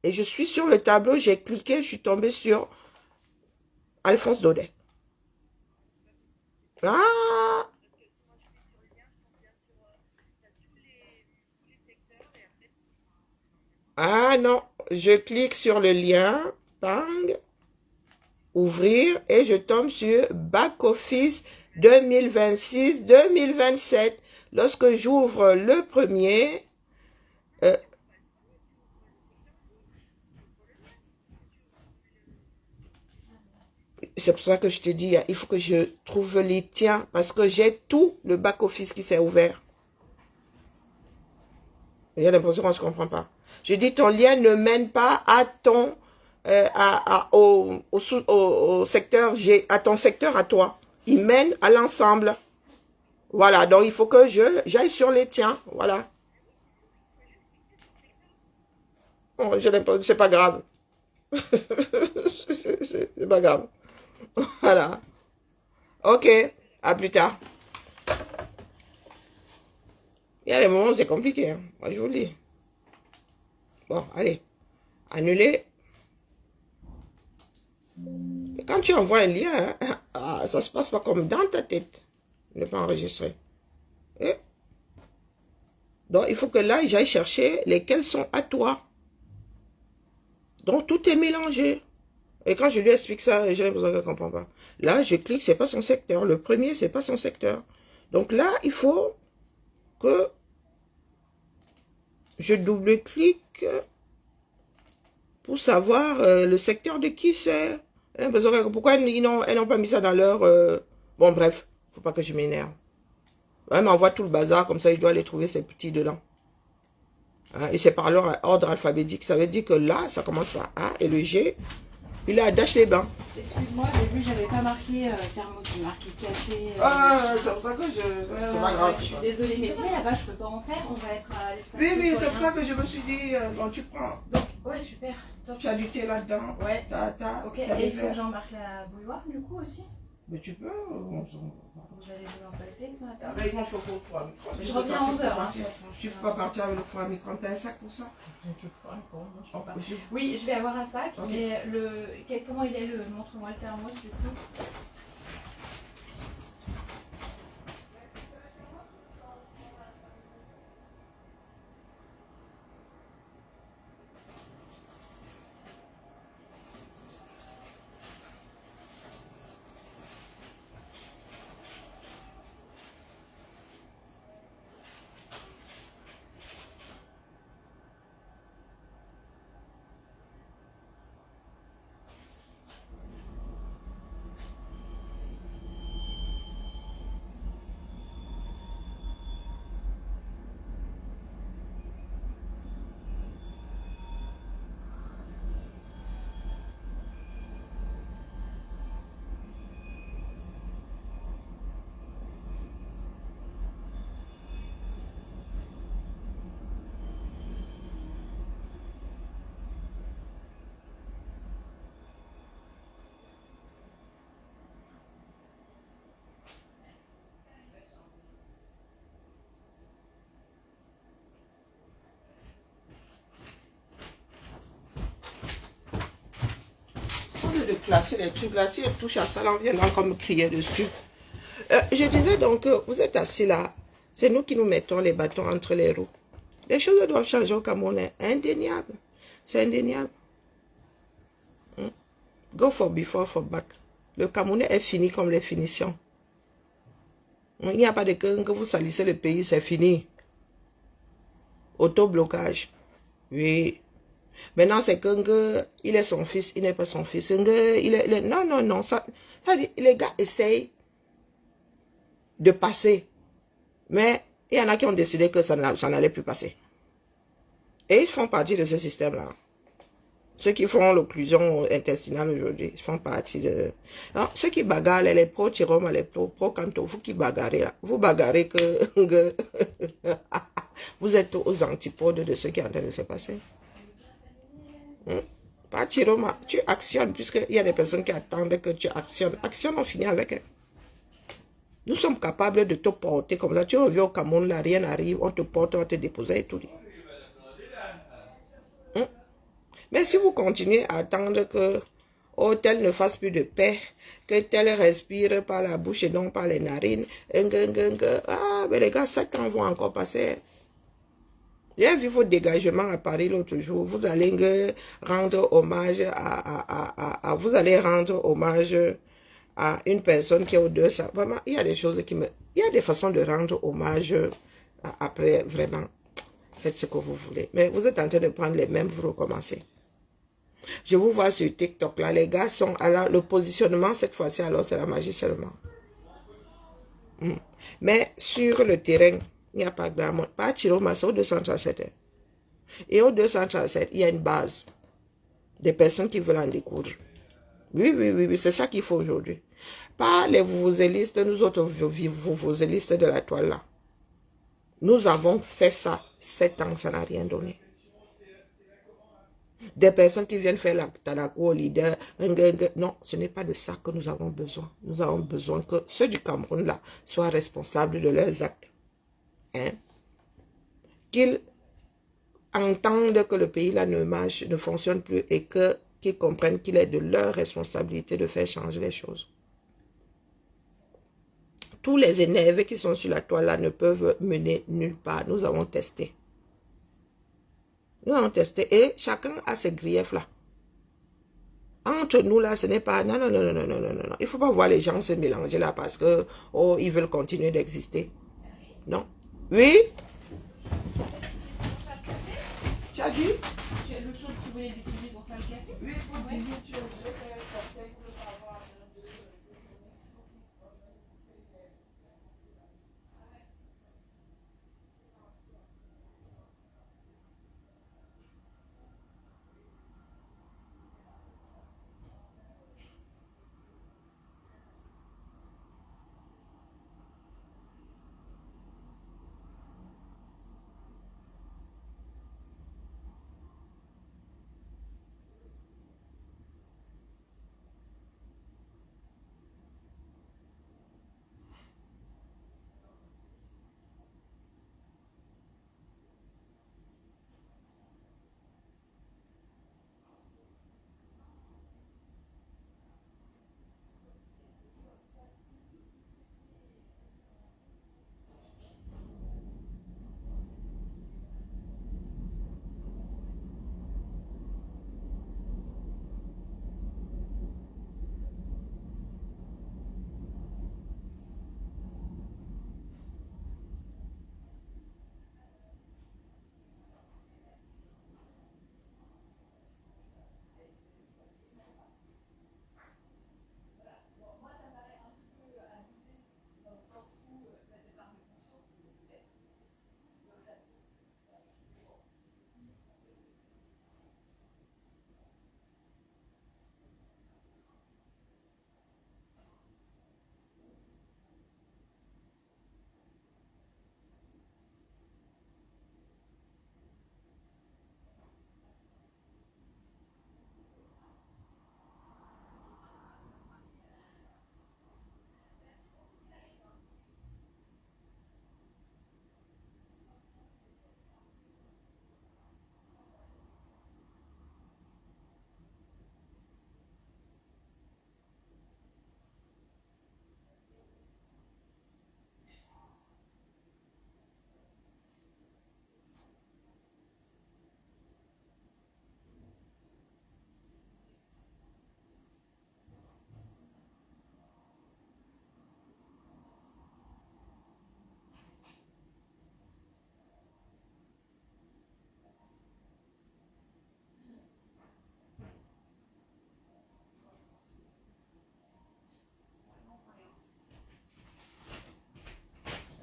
et je suis sur le tableau, j'ai cliqué, je suis tombé sur Alphonse Daudet. Ah! Ah non, je clique sur le lien, bang, ouvrir, et je tombe sur Back Office 2026-2027. Lorsque j'ouvre le premier, c'est pour ça que je te dis, il faut que je trouve les tiens, parce que j'ai tout le Back Office qui s'est ouvert. Il y a l'impression qu'on ne se comprend pas. Je dis, ton lien ne mène pas à ton, au secteur G, à ton secteur à toi. Il mène à l'ensemble. Voilà, donc il faut que j'aille sur les tiens. Voilà. Bon, j'ai l'impression, c'est pas grave. C'est pas grave. Voilà. Ok, à plus tard. Il y a des moments où c'est compliqué, hein. Moi, je vous le dis. Bon, allez. Annuler. Et quand tu envoies un lien, hein, ça se passe pas comme dans ta tête. Ne pas enregistrer. Et donc, il faut que là, j'aille chercher lesquels sont à toi. Donc, tout est mélangé. Et quand je lui explique ça, j'ai l'impression qu'elle ne comprend pas. Là, je clique, c'est pas son secteur. Le premier, c'est pas son secteur. Donc là, il faut que je double-clique pour savoir le secteur de qui c'est. Pourquoi elles n'ont pas mis ça dans leur... Bon, bref, faut pas que je m'énerve. Elle m'envoie tout le bazar, comme ça, je dois aller trouver ces petits dedans. Hein, et c'est par leur ordre alphabétique. Ça veut dire que là, ça commence par A et le G, il est à Dash-les-Bains.
Excuse-moi, j'ai vu que j'avais pas marqué thermos, j'ai marqué café.
C'est pour ça que je... c'est pas
Ouais,
grave.
je suis désolée, mais tu sais, là-bas, je peux pas en faire. On va être à l'espace.
Oui, c'est pour ça que je me suis dit, bon, tu prends.
Donc, ouais, super. Top.
Tu as du thé là-dedans.
Ouais.
Ok,
et il faut que j'embarque la bouilloire, du coup, aussi.
Mais tu peux.
Vous allez vous en passer ce matin.
Avec mon four à micro.
Je reviens à 11h. Hein,
tu peux pas partir avec le four à micro. T'as un sac pour ça?
Oui, je vais avoir un sac.
Okay.
Mais comment il est montre-moi le thermos, du coup.
De classer les trucs là, si elle touche à ça, là, on vient encore me crier dessus. Je disais donc, vous êtes assis là, c'est nous qui nous mettons les bâtons entre les roues. Les choses doivent changer au Cameroun, indéniable. C'est indéniable. Go for before, for back. Le Camerounais est fini comme les finitions. Il n'y a pas de que vous salissez le pays, c'est fini. Auto-blocage. Oui. Maintenant, c'est que il est son fils, il n'est pas son fils. Non. Ça dit, les gars essayent de passer. Mais il y en a qui ont décidé que ça n'allait plus passer. Et ils font partie de ce système-là. Ceux qui font l'occlusion intestinale aujourd'hui, ils font partie de... Alors, ceux qui bagarrent, les pro-Tiroma, les pro-Canto, vous qui bagarrez là, vous bagarrez que vous êtes aux antipodes de ce qui est en train de se passer. Pas Tiroma, tu actionnes, puisqu'il y a des personnes qui attendent que tu actionnes. Actionne, on finit avec elle. Nous sommes capables de te porter comme ça. Tu reviens au Cameroun, là, rien n'arrive, on te porte, on va te déposer et tout. Mais si vous continuez à attendre que tel ne fasse plus de paix, que tel respire par la bouche et non par les narines, mais les gars, 7 ans vont encore passer. J'ai vu vos dégagements à Paris l'autre jour. Vous allez rendre hommage vous allez rendre hommage à une personne qui est au-delà. Vraiment, il y a des choses qui me... Il y a des façons de rendre hommage après, vraiment. Faites ce que vous voulez. Mais vous êtes en train de prendre les mêmes, vous recommencez. Je vous vois sur TikTok, là, les gars sont... Alors, le positionnement, cette fois-ci, alors, c'est la magie seulement. Mais sur le terrain, il n'y a pas grand monde. Pas Chiroma, c'est au 237. Et au 237, il y a une base des personnes qui veulent en découdre. Oui, c'est ça qu'il faut aujourd'hui. Pas les vuvuzelistes, nous autres vuvuzelistes de la toile là. Nous avons fait ça 7 ans, ça n'a rien donné. Des personnes qui viennent faire la talako au leader. Non, ce n'est pas de ça que nous avons besoin. Nous avons besoin que ceux du Cameroun là soient responsables de leurs actes. Hein? Qu'ils entendent que le pays là ne marche, ne fonctionne plus et qu'ils comprennent qu'il est de leur responsabilité de faire changer les choses. Tous les énervés qui sont sur la toile là ne peuvent mener nulle part. Nous avons testé. Nous avons testé et chacun a ses griefs là. Entre nous là, ce n'est pas... Non. Il ne faut pas voir les gens se mélanger là parce que, oh, ils veulent continuer d'exister. Non. Oui? Tu as dit?
Le chaud que tu voulais l'utiliser pour faire le café?
Oui, pour 10 minutes, je fais un conseil pour le savoir.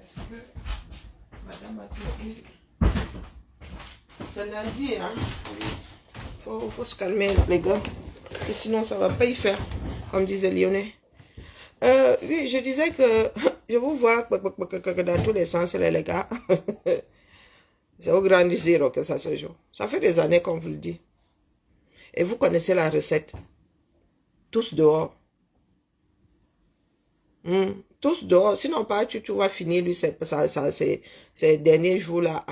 Est-ce que madame a dit... C'est lundi, hein? Faut se calmer, les gars. Et sinon, ça ne va pas y faire, comme disait Lyonnais. Oui, je disais que je vous vois dans tous les sens, les gars. C'est au grand zéro que ça se joue. Ça fait des années qu'on vous le dit. Et vous connaissez la recette. Tous dehors. Tous dehors. Sinon, pas, tu vas finir, lui, ces derniers jours-là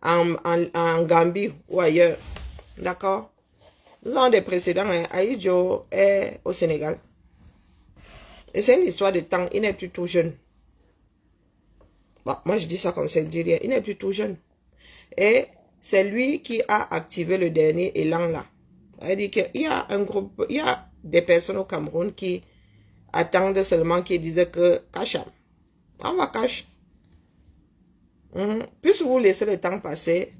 en Gambie ou ailleurs. D'accord? Nous avons des précédents. Hein. Aïdjo est au Sénégal. Et c'est une histoire de temps. Il n'est plus tout jeune. Bon, moi, je dis ça comme ça, il dit rien. Il n'est plus tout jeune. Et c'est lui qui a activé le dernier élan là. C'est-à-dire qu'il y a un groupe, il y a des personnes au Cameroun qui attendent seulement, qui disaient que Kacham, on va cacher. Plus vous laissez le temps passer,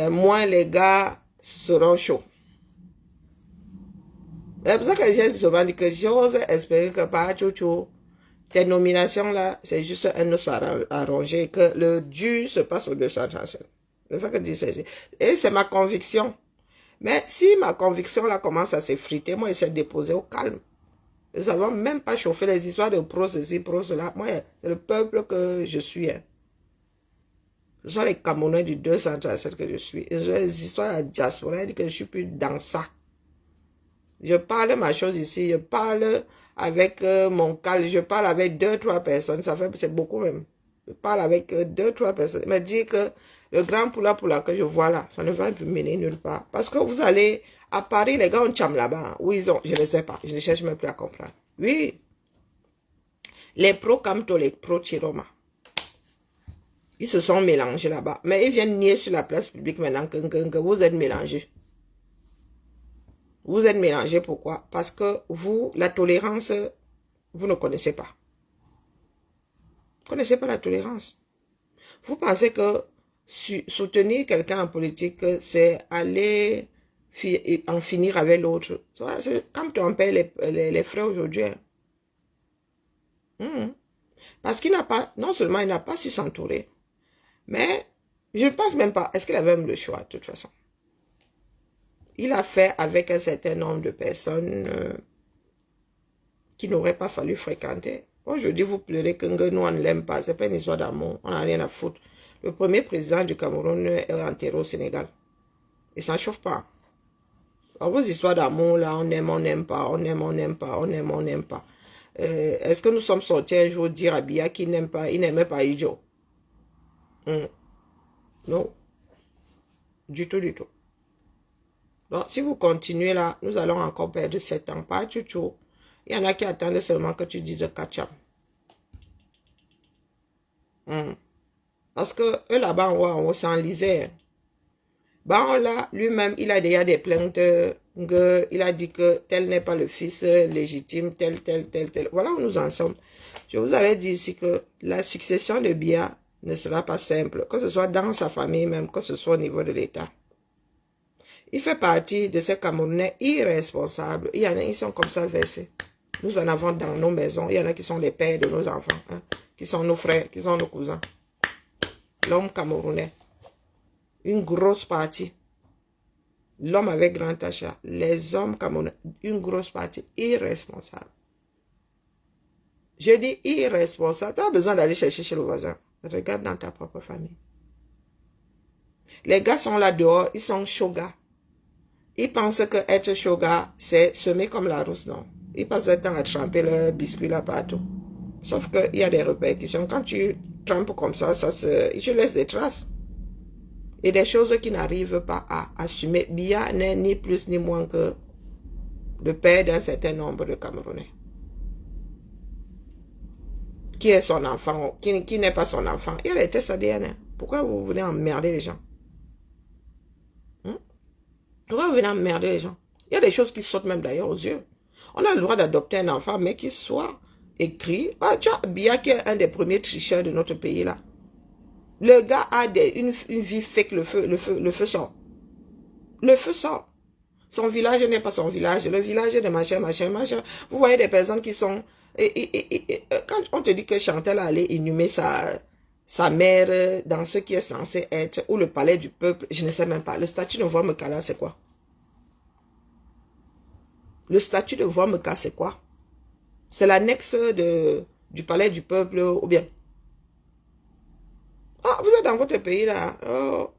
moins les gars seront chauds. C'est pour ça que j'ai souvent dit que j'ose espérer que par Tchouchou, tes nominations là, c'est juste un os à ronger, que le dû se passe au 237. Et c'est ma conviction. Mais si ma conviction là commence à s'effriter, moi, j'essaie de déposer au calme. Nous n'avons même pas chauffé les histoires de pro ceci, pro cela. Moi, c'est le peuple que je suis. Hein. Ce sont les Camerounais du 237 que je suis. Les histoires à diaspora, que je ne suis plus dans ça. Je parle ma chose ici, je parle avec mon calme, je parle avec 2-3 personnes, c'est beaucoup même. Je parle avec 2-3 personnes. Il me dit que le grand poula que je vois là, ça ne va plus mener nulle part. Parce que vous allez à Paris, les gars ont cham là-bas. Où ils ont, je ne sais pas, je ne cherche même plus à comprendre. Oui, les pro-Camto, les pro-Chiroma, ils se sont mélangés là-bas. Mais ils viennent nier sur la place publique maintenant que vous êtes mélangés. Vous êtes mélangés, pourquoi? Parce que vous, la tolérance, vous ne connaissez pas. Vous ne connaissez pas la tolérance. Vous pensez que soutenir quelqu'un en politique, c'est aller en finir avec l'autre. Quand on paye les frais aujourd'hui. Parce qu'il n'a pas, non seulement il n'a pas su s'entourer, mais je ne pense même pas, est-ce qu'il avait même le choix de toute façon? Il a fait avec un certain nombre de personnes qui n'auraient pas fallu fréquenter. Aujourd'hui, vous pleurez que nous, on ne l'aime pas. Ce n'est pas une histoire d'amour. On n'a rien à foutre. Le premier président du Cameroun est enterré au Sénégal. Et ça ne chauffe pas. Alors, vos histoires d'amour, là, on n'aime pas, on n'aime pas. Est-ce que nous sommes sortis un jour dire à Biya qu'il n'aime pas, il n'aimait pas Ijo? Non. Du tout, du tout. Donc, si vous continuez là, nous allons encore perdre 7 ans. Pas Tchouchou. Il y en a qui attendent seulement que tu dises Kacham. Parce que eux là-bas en haut, s'enlisaient. Bah là, lui-même, il a déjà des plaintes. Il a dit que tel n'est pas le fils légitime, tel. Voilà où nous en sommes. Je vous avais dit ici que la succession de Biya ne sera pas simple, que ce soit dans sa famille même, que ce soit au niveau de l'État. Il fait partie de ces Camerounais irresponsables. Il y en a qui sont comme ça versés. Nous en avons dans nos maisons. Il y en a qui sont les pères de nos enfants, hein, qui sont nos frères, qui sont nos cousins. L'homme camerounais. Une grosse partie. L'homme avec grand achat. Les hommes camerounais. Une grosse partie irresponsable. Je dis irresponsable. Tu as besoin d'aller chercher chez le voisin. Regarde dans ta propre famille. Les gars sont là dehors. Ils sont shogas. Ils pensent que être shoga, c'est semer comme la rousse, non. Ils passent le temps à tremper le biscuit là partout. Sauf qu'il y a des répétitions. Quand tu trempes comme ça, tu laisses des traces. Et des choses qui n'arrivent pas à assumer. Biya n'est ni plus ni moins que le père d'un certain nombre de Camerounais. Qui est son enfant, qui n'est pas son enfant. Il a été sa DNA. Pourquoi vous venez emmerder les gens? Pourquoi vous venez emmerder les gens? Il y a des choses qui sautent même d'ailleurs aux yeux. On a le droit d'adopter un enfant, mais qu'il soit écrit. Ah, tu vois, Biya qui est un des premiers tricheurs de notre pays là. Le gars a une vie fake, le feu sort. Le feu sort. Son village n'est pas son village. Le village est de machin. Vous voyez des personnes qui sont... quand on te dit que Chantal allait inhumer sa mère dans ce qui est censé être, ou le palais du peuple, je ne sais même pas. Le statut de Voie-Mekala, c'est quoi? Le statut de Voie-Mekala, c'est quoi? C'est l'annexe du palais du peuple, ou bien... Ah, vous êtes dans votre pays là. Oh.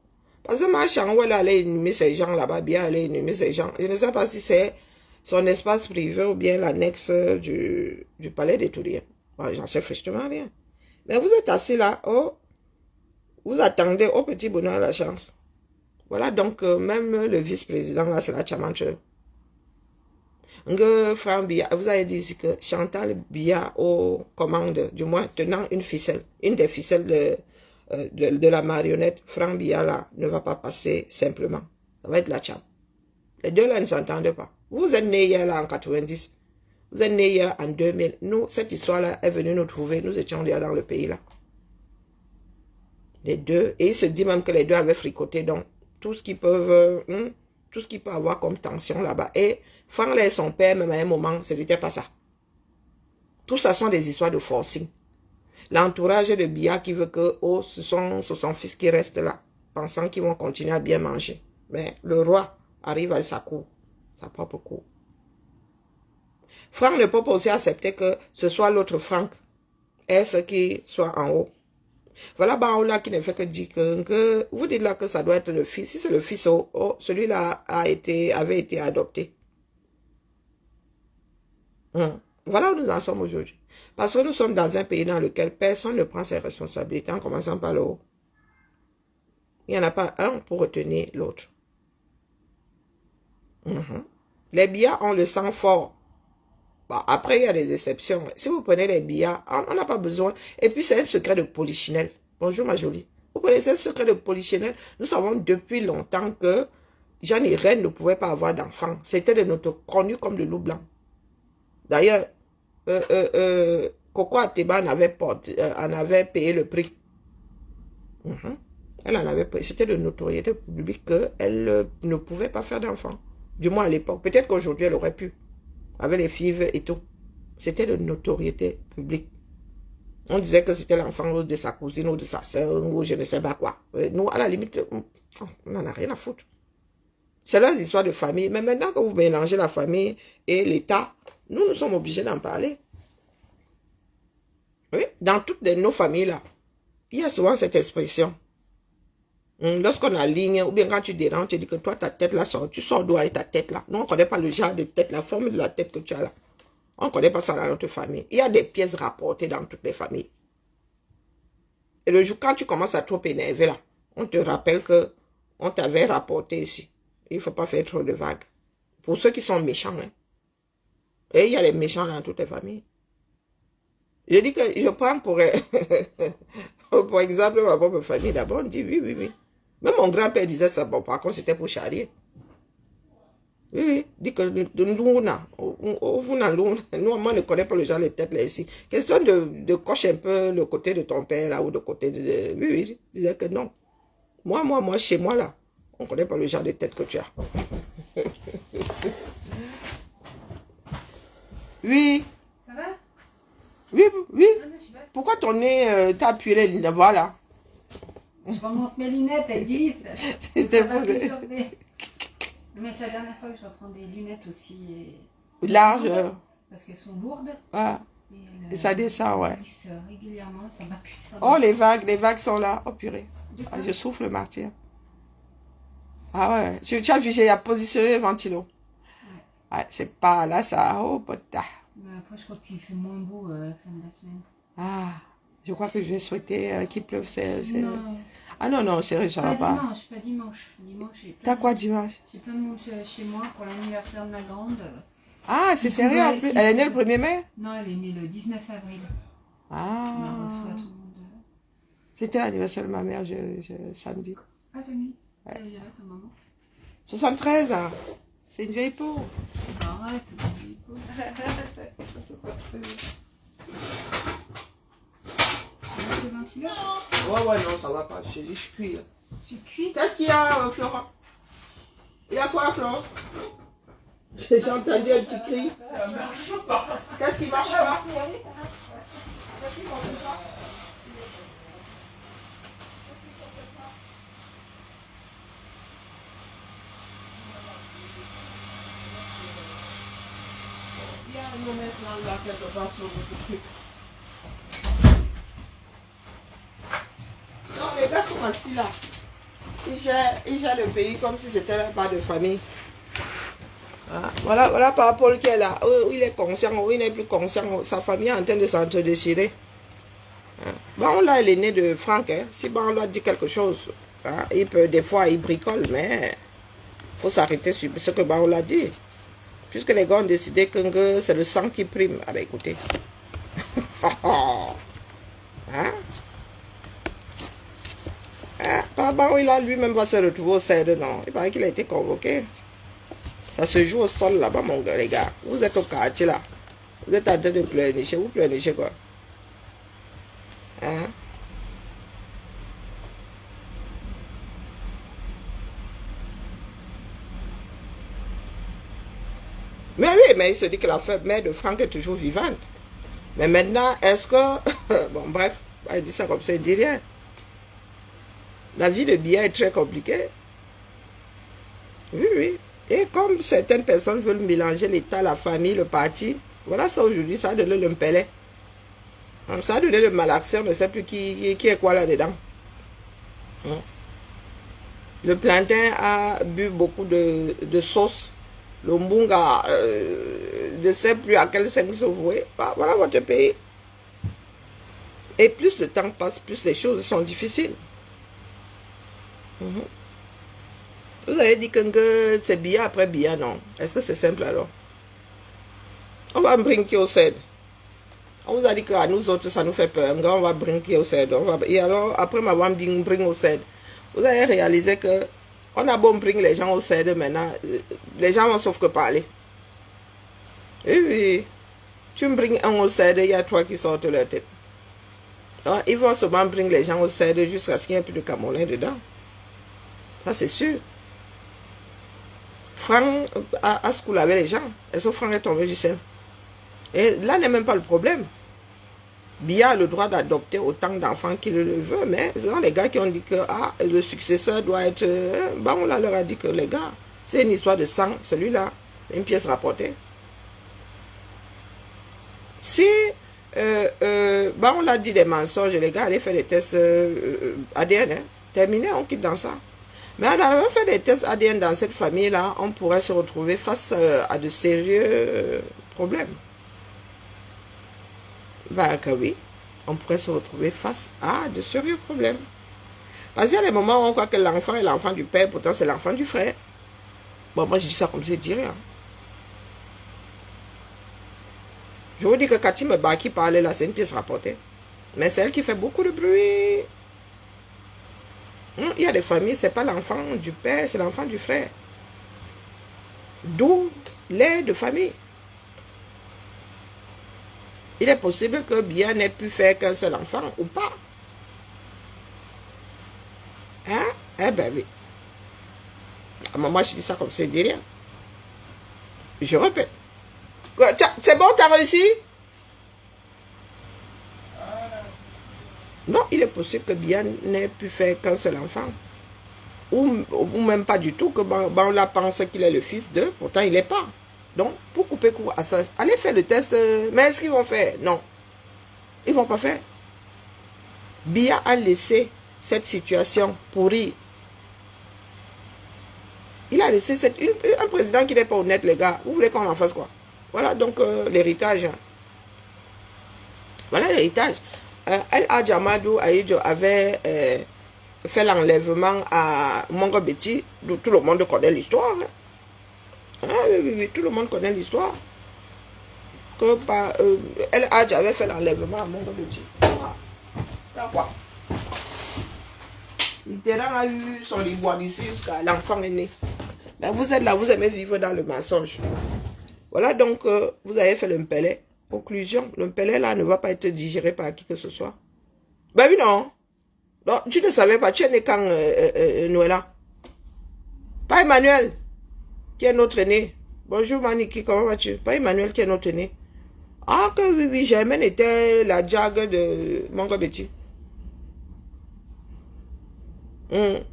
Parce que ma chambre, elle allait inhumer ces gens là-bas, bien aller inhumer ces gens. Je ne sais pas si c'est son espace privé ou bien l'annexe du palais des Touriens. Bon, j'en sais franchement rien. Mais vous êtes assis là, oh, vous attendez au petit bonheur la chance. Voilà, donc même le vice-président là, c'est la Chamanche. Franck Biya, vous avez dit ici que Chantal Biya aux commandes, du moins tenant une ficelle, une des ficelles de la marionnette, Franck Biya là ne va pas passer simplement. Ça va être la chape. Les deux là ne s'entendent pas. Vous êtes né hier là en 90. Vous êtes né hier en 2000. Nous, cette histoire-là est venue nous trouver. Nous étions déjà dans le pays là. Les deux. Et il se dit même que les deux avaient fricoté. Donc, tout ce qu'ils peuvent, tout ce qu'il peut avoir comme tension là-bas. Et Franck et son père, même à un moment, ce n'était pas ça. Tout ça sont des histoires de forcing. L'entourage de Biya qui veut que ce sont son fils qui reste là, pensant qu'ils vont continuer à bien manger. Mais le roi arrive à sa cour, sa propre cour. Franck ne peut pas aussi accepter que ce soit l'autre Franck, est-ce qui soit en haut. Voilà Baola qui ne fait que dire que vous dites là que ça doit être le fils. Si c'est le fils, celui-là avait été adopté. Voilà où nous en sommes aujourd'hui. Parce que nous sommes dans un pays dans lequel personne ne prend ses responsabilités en commençant par le haut. Il n'y en a pas un pour retenir l'autre. Les Biya ont le sang fort. Bon, après, il y a des exceptions. Si vous prenez les Biya, on n'a pas besoin. Et puis, c'est un secret de polichinelle. Bonjour, ma jolie. Vous connaissez le secret de polichinelle? Nous savons depuis longtemps que Jeanne et Reine ne pouvaient pas avoir d'enfants. C'était de notre connu comme le loup blanc. D'ailleurs, Coco Ateba en avait payé le prix. Elle en avait payé. C'était de notoriété publique qu'elle ne pouvait pas faire d'enfants. Du moins à l'époque. Peut-être qu'aujourd'hui, elle aurait pu. Avec les fives et tout. C'était de notoriété publique. On disait que c'était l'enfant de sa cousine ou de sa soeur ou je ne sais pas quoi. Nous, à la limite, on n'en a rien à foutre. C'est leurs histoires de famille. Mais maintenant que vous mélangez la famille et l'État, nous sommes obligés d'en parler. Oui, dans toutes nos familles là, il y a souvent cette expression. Lorsqu'on aligne, ou bien quand tu déranges, tu dis que toi, ta tête là sort, tu sors d'où avec ta tête là. Nous, on ne connaît pas le genre de tête, la forme de la tête que tu as là. On ne connaît pas ça dans notre famille. Il y a des pièces rapportées dans toutes les familles. Et le jour, quand tu commences à trop énerver là, on te rappelle que on t'avait rapporté ici. Il ne faut pas faire trop de vagues. Pour ceux qui sont méchants, hein. Et il y a les méchants dans toutes les familles. Je dis que je prends pour exemple ma propre famille. D'abord, on dit oui. Même mon grand-père disait ça. Bon, par contre, c'était pour charrier. Oui. Dit que nous, moi, ne connais pas le genre de tête là ici. Question de cocher un peu le côté de ton père là ou le côté de... Oui. Disait que non. Moi, chez moi là, on ne connaît pas le genre de tête que tu as. Oui.
Ça va?
Oui.
Ah, non, je sais pas.
Pourquoi ton nez, t'as appuyé les lunettes? Voilà.
Je remonte mes lunettes, elles disent.
C'était
Ça va
pour
plus choquer. Mais c'est la dernière fois que je reprends des lunettes aussi.
large.
Parce qu'elles sont lourdes.
Ouais. Et ça descend, ouais.
Régulièrement, ça m'appuie sur
Oh, les vagues sont là. Oh, purée. Ah, je souffle le martyr. Ah ouais. Tu as vu, j'ai positionné le ventilo. Ouais, c'est pas là, ça. Oh, putain.
Mais après, je crois qu'il fait moins beau la fin de la semaine.
Ah, je crois que je vais souhaiter qu'il pleuve.
Non.
Ah non, sérieux, ça va pas.
Pas dimanche. Dimanche,
T'as quoi dimanche?
j'ai plein de monde chez moi pour l'anniversaire de ma grande.
Ah, c'est férié en plus. Elle est née le 1er mai?
Non, elle est née le 19 avril.
Ah.
On reçoit tout le monde.
C'était l'anniversaire de ma mère samedi.
Ah, samedi?
Ouais.
Elle est là, ta maman?
73 ans. C'est une vieille peau.
Arrête, c'est une peau. Tu veux ventiler?
Ouais, non, ça va pas. Je dis, je cuis là.
Tu cuis?
Qu'est-ce qu'il y a, Florent? Il y a quoi, Florent? J'ai entendu un petit cri. Ça marche pas. Qu'est-ce qui marche pas? Qu'est-ce qui fonctionne pas? Il y a une mauvaise là quelque part sur votre truc. Non, les gars sont assis là. Ils gèrent le pays comme si c'était leur part de famille. Ah, voilà par Paul qui est là. Il est conscient, il n'est plus conscient. Sa famille est en train de s'entre-déchirer. Bon, là, il est né de Franck. Hein. Si bon, on lui dit quelque chose, il peut, des fois, il bricole, mais il faut s'arrêter sur ce que bon, on l'a dit. Puisque les gars ont décidé que c'est le sang qui prime. Ah ben écoutez. Hein? Pardon, il a lui-même va se retrouver au CED, non. Il paraît qu'il a été convoqué. Ça se joue au sol là-bas, mon gars, les gars. Vous êtes au quartier là. Vous êtes en train de pleurnicher. Vous pleurnichez quoi? Hein? Mais oui, mais il se dit que la mère de Franck est toujours vivante. Mais maintenant, est-ce que... bon, bref, il dit ça comme ça, il dit rien. La vie de Biya est très compliquée. Oui, oui. Et comme certaines personnes veulent mélanger l'État, la famille, le parti, voilà ça aujourd'hui, ça a donné le mpelé. Ça a donné le malaxé, on ne sait plus qui est quoi là-dedans. Le plantain a bu beaucoup de sauce. Le mbunga ne sait plus à quel sens se vouer. Voilà votre pays. Et plus le temps passe, plus les choses sont difficiles. Vous avez dit que c'est Biya après Biya, non? Est-ce que c'est simple alors? On va brinquer au CED. On vous a dit qu'à nous autres, ça nous fait peur. On va brinquer au CED. Et alors, après m'avoir bring au CED, vous avez réalisé que on a beau bring les gens au CED maintenant, les gens n'ont sauf que parler. Oui, oui. Tu me bring un au CED, il y a trois qui sortent leur tête. Donc, ils vont seulement bring les gens au CED jusqu'à ce qu'il n'y ait plus de Camerounais dedans. Ça, c'est sûr. Franck a scoullavé les gens. Est-ce que Franck est tombé du ciel? Et là n'est même pas le problème. Biya a le droit d'adopter autant d'enfants qu'il le veut, mais ce sont les gars qui ont dit que le successeur doit être... Bah, on leur a dit que les gars, c'est une histoire de sang, celui-là, une pièce rapportée. Si bah, on l'a dit des mensonges, les gars allaient faire des tests ADN, hein. Terminé, on quitte dans ça. Mais en allant faire des tests ADN dans cette famille-là, on pourrait se retrouver face à de sérieux problèmes. Ben que oui, on pourrait se retrouver face à de sérieux problèmes. Parce qu'il y a des moments où on croit que l'enfant est l'enfant du père, pourtant c'est l'enfant du frère. Bon, moi je dis ça comme ça, je dis rien. Je vous dis que Cathy Meba qui parlait là, c'est une pièce rapportée. Mais c'est elle qui fait beaucoup de bruit. Il y a des familles, c'est pas l'enfant du père, c'est l'enfant du frère. D'où l'aide de famille. Il est possible que Biya n'ait pu faire qu'un seul enfant ou pas. Hein? Eh ben oui. Moi, je dis ça comme ça, je dis rien. Je répète. C'est bon, t'as réussi? Non, il est possible que Biya n'ait pu faire qu'un seul enfant. Ou même pas du tout, que Banla pense qu'il est le fils d'eux, pourtant il n'est pas. Donc, pour couper court à ça, allez faire le test. Mais est-ce qu'ils vont faire? Non. Ils ne vont pas faire. Biya a laissé cette situation pourrir. Il a laissé un président qui n'est pas honnête, les gars. Vous voulez qu'on en fasse quoi? Voilà donc l'héritage. Voilà l'héritage. El Hadj Amadou Ahidjo avait fait l'enlèvement à Mongobeti. Tout le monde connaît l'histoire. Hein? Oui, tout le monde connaît l'histoire. Que El Hadj avait fait l'enlèvement à Mongobeti. Quoi? Mitterrand a eu son liboire ici jusqu'à l'enfant est né. Ben, vous êtes là, vous aimez vivre dans le mensonge. Voilà donc, vous avez fait le mpelé. Conclusion, le mpelé là ne va pas être digéré par qui que ce soit. Ben oui, non. Non, tu ne savais pas, tu es né quand Noëlla? Pas Emmanuel, qui est notre aîné. Bonjour Maniki, comment vas-tu? Pas Emmanuel qui est notre aîné. Ah que oui, oui, Germaine était la digue de Mongobeti. Ils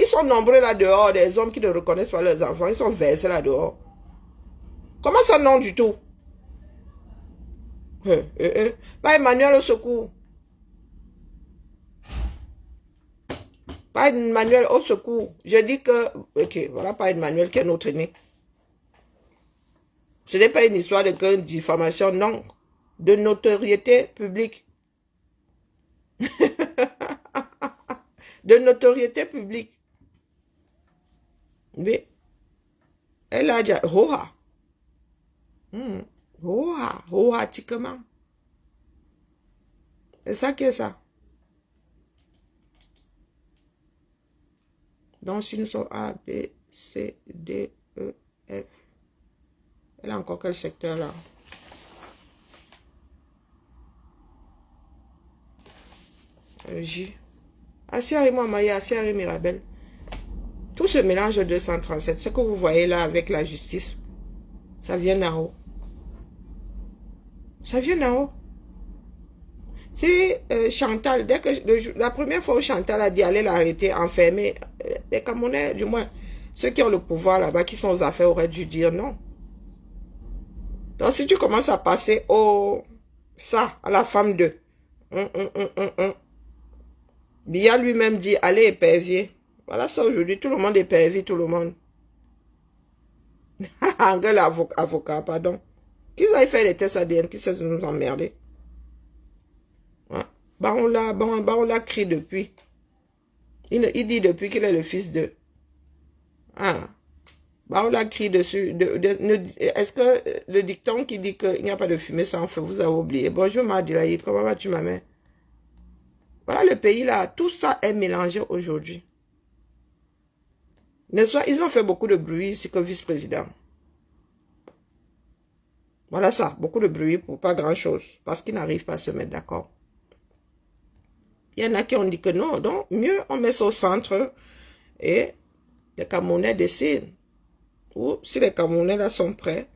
sont nombreux là dehors, des hommes qui ne reconnaissent pas leurs enfants, ils sont versés là dehors. Comment ça non du tout? Pas Emmanuel au secours. Pas Emmanuel au secours. Je dis que, ok, voilà pas Emmanuel qui est notre aîné. Ce n'est pas une histoire de diffamation, non. De notoriété publique. De notoriété publique. Oui. Elle a déjà... Hoha. Hoha. Hohatiquement. C'est ça qui est ça. Donc, si nous sommes A, B, C, D, E, F. Elle a encore quel secteur là? J. Asiari Moamaya, Asiari Mirabel. Tout ce mélange de 237, ce que vous voyez là avec la justice, ça vient d'en haut. Ça vient d'en haut. Si Chantal, dès que la première fois où Chantal a dit aller l'arrêter, enfermer, les Camerounais, du moins, ceux qui ont le pouvoir là-bas, qui sont aux affaires, auraient dû dire non. Donc si tu commences à passer ça, à la femme de Biya lui-même dit, allez épervier. Voilà ça aujourd'hui, tout le monde épervie, tout le monde. Angèle avocat, pardon. Qui a fait les tests ADN, qui sait nous emmerder? On l'a crie depuis. Il dit depuis qu'il est le fils de... On l'a crie dessus. Est-ce que le dicton qui dit qu'il n'y a pas de fumée sans feu, vous avez oublié? Bonjour Madilaïd, comment vas-tu ma mère? Voilà le pays là, tout ça est mélangé aujourd'hui. N'est-ce pas? Ils ont fait beaucoup de bruit ici que vice-président. Voilà ça, beaucoup de bruit pour pas grand-chose, parce qu'ils n'arrivent pas à se mettre d'accord. Il y en a qui ont dit que non, donc mieux on met ça au centre et les Camerounais décident. Ou si les Camerounais là sont prêts,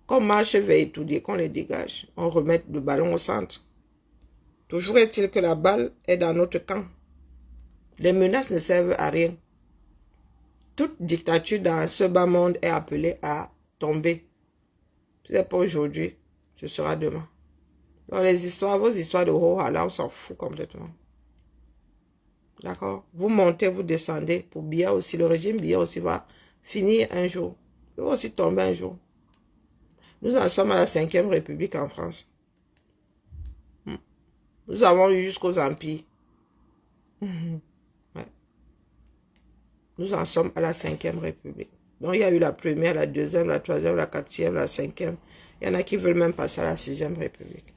qu'on marche vers étudier, qu'on les dégage, on remet le ballon au centre. Toujours est-il que la balle est dans notre camp. Les menaces ne servent à rien. Toute dictature dans ce bas monde est appelée à tomber. Ce n'est pas aujourd'hui, ce sera demain. Donc les histoires, vos histoires de Hoha, là, on s'en fout complètement. D'accord? Vous montez, vous descendez. Pour Biya aussi, le régime Biya aussi va finir un jour. Il va aussi tomber un jour. Nous en sommes à la 5e République en France. Nous avons eu jusqu'aux empires. Ouais. Nous en sommes à la 5e République. Donc il y a eu la première, la deuxième, la troisième, la quatrième, la 5e. Il y en a qui veulent même passer à la 6e République.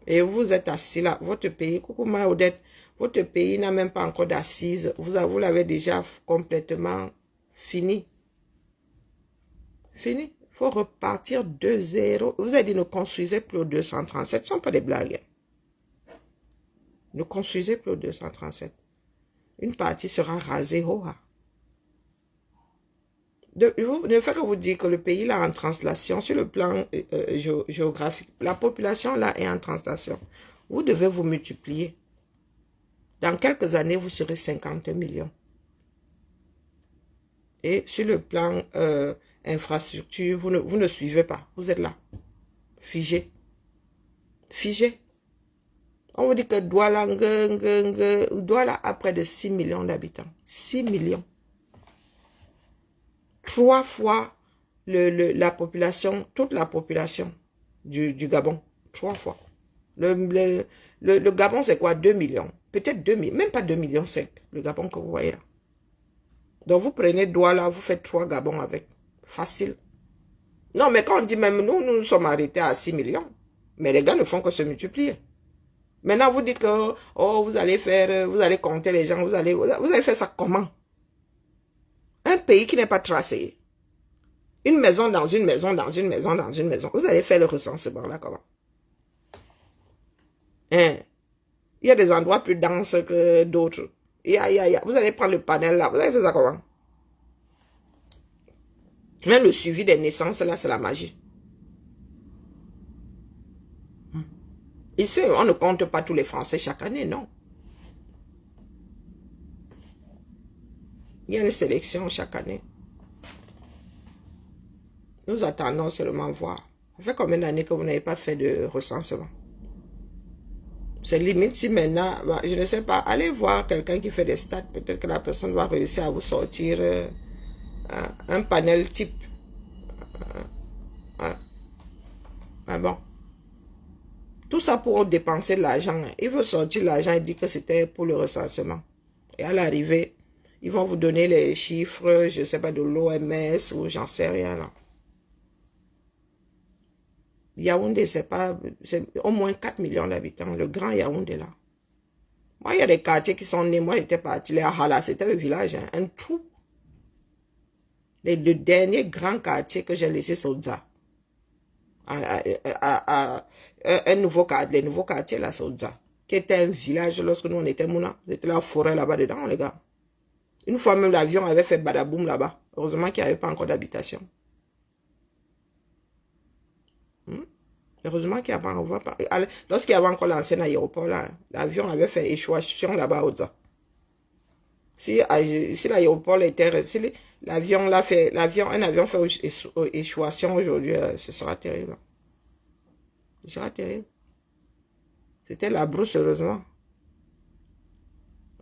Et vous êtes assis là, votre pays, coucou ma Odette, votre pays n'a même pas encore d'assises. Vous l'avez déjà complètement fini. Fini. Il faut repartir de zéro. Vous avez dit ne construisez plus au 237. Ce ne sont pas des blagues. Ne construisez plus au 237. Une partie sera rasée. Ne fait que vous dire que le pays là en translation, sur le plan géographique, la population là est en translation. Vous devez vous multiplier. Dans quelques années, vous serez 50 millions. Et sur le plan infrastructure, vous ne suivez pas. Vous êtes là. Figé. Figé. On vous dit que Douala a près de 6 millions d'habitants. 6 millions. 3 fois la population, toute la population du Gabon. 3 fois. Le Gabon, c'est quoi? 2 millions. Peut-être 2 millions, même pas 2 millions 5. Le Gabon que vous voyez là. Donc vous prenez Douala, vous faites 3 Gabons avec. Facile. Non, mais quand on dit même nous sommes arrêtés à 6 millions. Mais les gars ne font que se multiplier. Maintenant, vous dites que oh, vous allez compter les gens, vous allez faire ça comment? Un pays qui n'est pas tracé. Une maison dans une maison, dans une maison, dans une maison. Vous allez faire le recensement là comment? Hein? Il y a des endroits plus denses que d'autres. Vous allez prendre le panel là, vous allez faire ça comment? Même le suivi des naissances là, c'est la magie. Ici, on ne compte pas tous les Français chaque année, non. Il y a une sélection chaque année. Nous attendons seulement voir. Ça fait combien d'années que vous n'avez pas fait de recensement? C'est limite si maintenant, je ne sais pas, allez voir quelqu'un qui fait des stats, peut-être que la personne va réussir à vous sortir un panel type. Bon. Tout ça pour dépenser de l'argent. Il veut sortir l'argent, il dit que c'était pour le recensement. Et à l'arrivée, Ils vont vous donner les chiffres, je ne sais pas, de l'OMS ou j'en sais rien là. Yaoundé, c'est au moins 4 millions d'habitants, le grand Yaoundé là. Moi, il y a des quartiers qui sont nés, moi j'étais parti, les Ahala, c'était le village, hein, un trou. Le dernier grand quartier que j'ai laissé, c'est Oudza. Un nouveau quartier, les nouveaux quartiers là, c'est Oudza, qui était un village lorsque nous on était mouna. C'était la forêt là-bas dedans, les gars. Une fois même l'avion avait fait badaboum là-bas. Heureusement qu'il n'y avait pas encore d'habitation. Heureusement qu'il n'y a pas encore. Lorsqu'il y avait encore l'ancien aéroport là, l'avion avait fait échouation là-bas à Oudza. Si l'aéroport était, si l'avion l'a fait, un avion fait échouation aujourd'hui, ce sera terrible. Ce sera terrible. C'était la brousse, heureusement.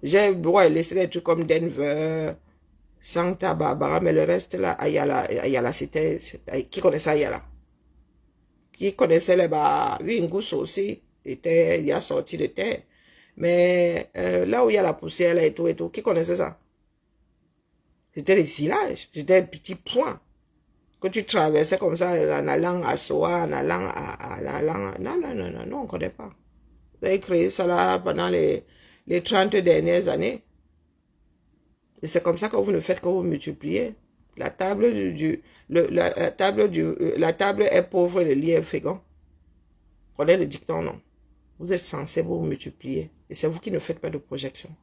J'ai laissé des trucs comme Denver, Santa Barbara, mais le reste là, Ayala, c'était, qui connaissait Ayala? Qui connaissait les bas, Wingus aussi, il a sorti de terre. Mais là où il y a la poussière là et tout, qui connaissait ça? C'était les villages, c'était un petit point que tu traversais comme ça en allant à Soa, en allant non, on ne connaît pas. Vous avez créé ça là pendant les 30 dernières années. Et c'est comme ça que vous ne faites que vous multipliez. La table la table est pauvre et le lit est fécond. Prenez le dicton, non. Vous êtes censé vous multiplier. Et c'est vous qui ne faites pas de projection.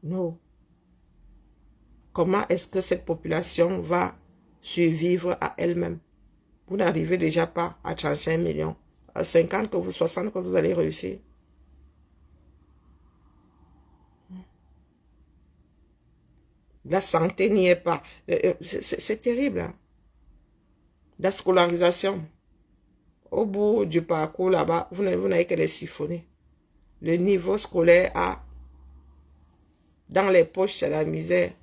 Non. Comment est-ce que cette population va survivre à elle-même? Vous n'arrivez déjà pas à 35 millions. À 50, 60 que vous allez réussir. La santé n'y est pas. C'est terrible. Hein? La scolarisation. Au bout du parcours là-bas, vous n'avez que des siphonnés. Le niveau scolaire dans les poches, c'est la misère.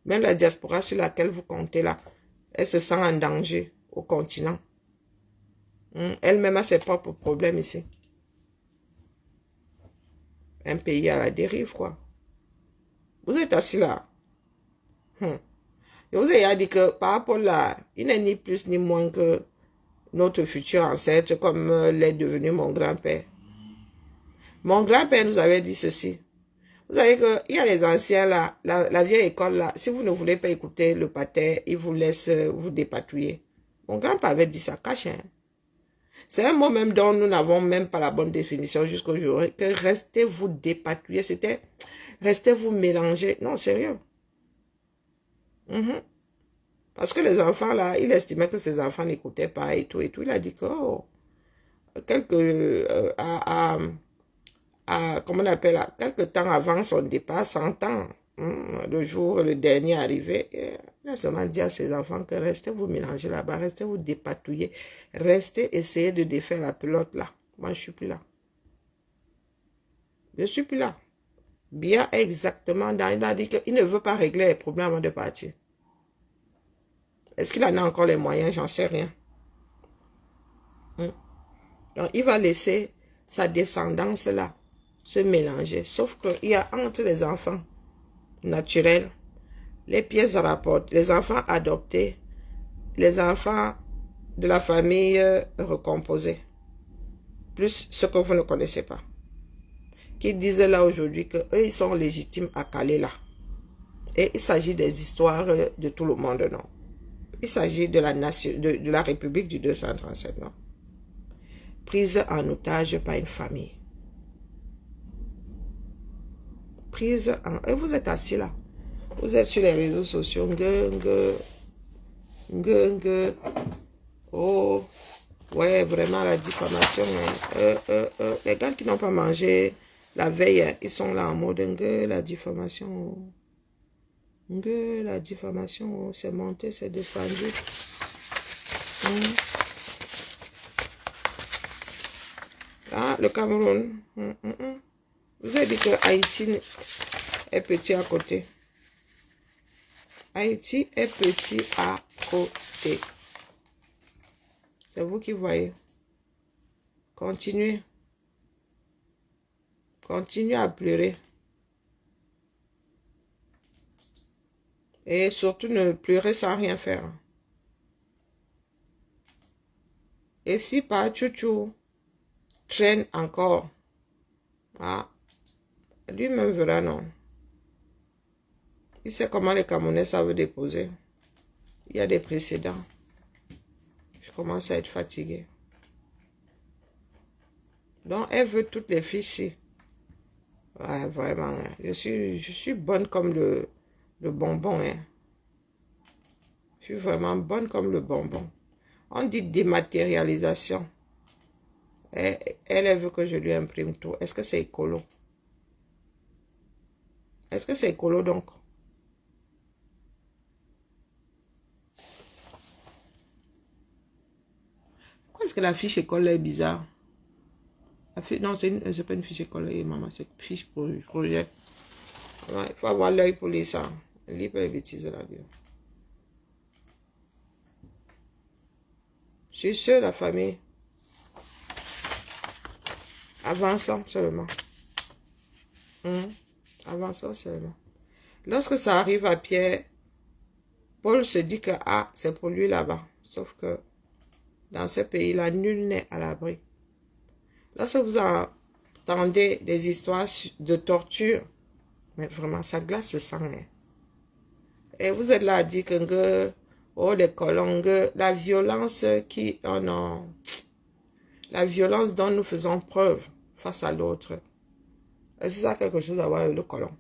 Même la diaspora sur laquelle vous comptez là, elle se sent en danger au continent. Elle-même a ses propres problèmes ici. Un pays à la dérive, quoi. Vous êtes assis là. Je vous ai dit que par rapport là, il n'est ni plus ni moins que notre futur ancêtre, comme l'est devenu mon grand-père. Mon grand-père nous avait dit ceci. Vous savez qu'il y a les anciens là, la vieille école là, si vous ne voulez pas écouter le pater, il vous laisse vous dépatouiller. Mon grand-père avait dit ça, cache. Hein? C'est un mot même dont nous n'avons même pas la bonne définition jusqu'aujourd'hui, que restez vous dépatouiller, c'était restez vous mélanger. Non, sérieux. Parce que les enfants là, il estimait que ses enfants n'écoutaient pas et tout. Il a dit que, comment on appelle là, quelques temps avant son départ, 100 ans, le jour, le dernier arrivé, il a seulement dit à ses enfants que restez vous mélanger là-bas, restez vous dépatouiller, restez essayer de défaire la pelote là. Moi, je suis plus là. Je suis plus là. Bien exactement, il a dit qu'il ne veut pas régler les problèmes avant de partir. Est-ce qu'il en a encore les moyens? J'en sais rien. Donc, il va laisser sa descendance là se mélanger. Sauf qu'il y a entre les enfants naturels, les pièces à rapport, les enfants adoptés, les enfants de la famille recomposée, plus ce que vous ne connaissez pas, qui disent là aujourd'hui qu'eux, ils sont légitimes à caler là. Et il s'agit des histoires de tout le monde, non. Il s'agit de la nation, de la République du 237, non. Prise en otage par une famille. Prise en... Et vous êtes assis là. Vous êtes sur les réseaux sociaux. Oh, ouais, vraiment la diffamation. Les gars qui n'ont pas mangé la veille, ils sont là en mode la diffamation. La diffamation, c'est monté, c'est descendu. Ah, le Cameroun. Vous avez dit que Haïti est petit à côté. Haïti est petit à côté. C'est vous qui voyez. Continuez. Continuez à pleurer. Et surtout, ne pleurez sans rien faire. Et si pas Chouchou traîne encore, ah, lui-même verra, non. Il sait comment les Camerounais savent déposer. Il y a des précédents. Je commence à être fatiguée. Donc, elle veut toutes les filles ici. Ouais, vraiment. Hein. Je suis bonne comme le bonbon. Hein. Je suis vraiment bonne comme le bonbon. On dit dématérialisation. Elle veut que je lui imprime tout. Est-ce que c'est écolo? Est-ce que c'est écolo donc? Pourquoi est-ce que la fiche école est bizarre? Non, c'est pas une fiche école, maman, c'est une fiche projet. Ouais, il faut avoir l'œil pour lire ça. Lire pas les bêtises là-dedans. Je suis sûre, la famille. Avançons seulement. Avançons seulement. Lorsque ça arrive à Pierre, Paul se dit que ah, c'est pour lui là-bas. Sauf que dans ce pays-là, nul n'est à l'abri. Lorsque vous entendez des histoires de torture, mais vraiment, ça glace le sang. Hein. Et vous êtes là à dire que oh, les colons, la violence la violence dont nous faisons preuve face à l'autre. Est-ce que ça a quelque chose à voir avec le colon?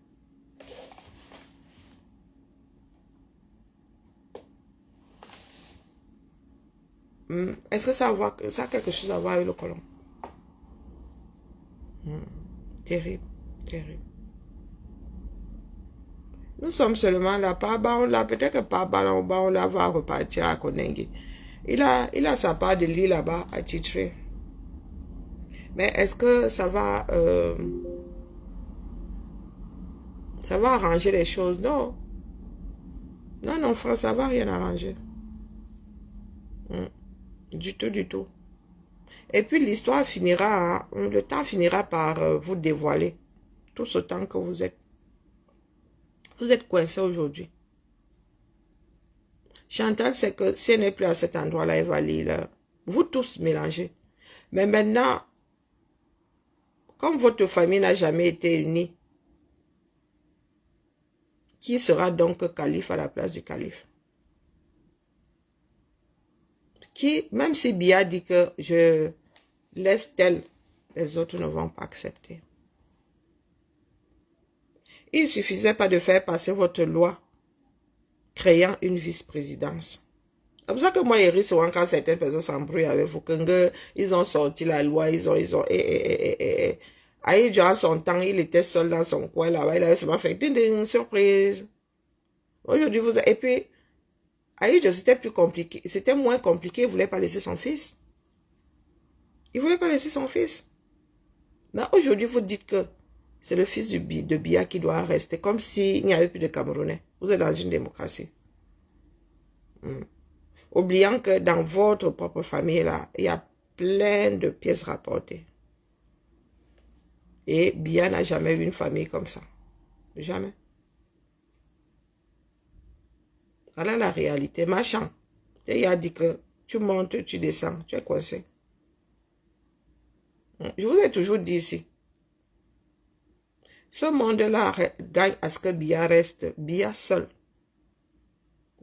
Est-ce que ça a quelque chose à voir avec le colon? Terrible, terrible. Nous sommes seulement là, peut-être que on là va repartir à Konengi. Il a sa part de lit là-bas à titrer. Mais est-ce que ça va arranger les choses? Non. Non, non, frère, ça va rien arranger. Du tout, du tout. Et puis l'histoire finira, le temps finira par vous dévoiler tout ce temps que vous êtes. Vous êtes coincé aujourd'hui. Chantal, c'est que si elle n'est plus à cet endroit-là, elle va lire. Vous tous mélangez. Mais maintenant, comme votre famille n'a jamais été unie, qui sera donc calife à la place du calife? Qui, même si Bia dit que je laisse tel, les autres ne vont pas accepter. Il ne suffisait pas de faire passer votre loi créant une vice-présidence. C'est pour ça que moi, il ris souvent quand certaines personnes s'embrouillent avec vous. Quand ils ont sorti la loi, ils ont... Aïe, en son temps, il était seul dans son coin là-bas. Il avait seulement fait une surprise. Aujourd'hui, vous... Et puis, Aïe, c'était plus compliqué. C'était moins compliqué. Il ne voulait pas laisser son fils. Il ne voulait pas laisser son fils. Aujourd'hui, vous dites que c'est le fils de Bia qui doit rester. Comme s'il n'y avait plus de Camerounais. Vous êtes dans une démocratie. Oubliant que dans votre propre famille, là, il y a plein de pièces rapportées. Et Bia n'a jamais eu une famille comme ça. Jamais. Voilà la réalité. Machin. Il a dit que tu montes, tu descends, tu es coincé. Je vous ai toujours dit ici. Ce monde-là gagne à ce que Bia reste. Bia seul.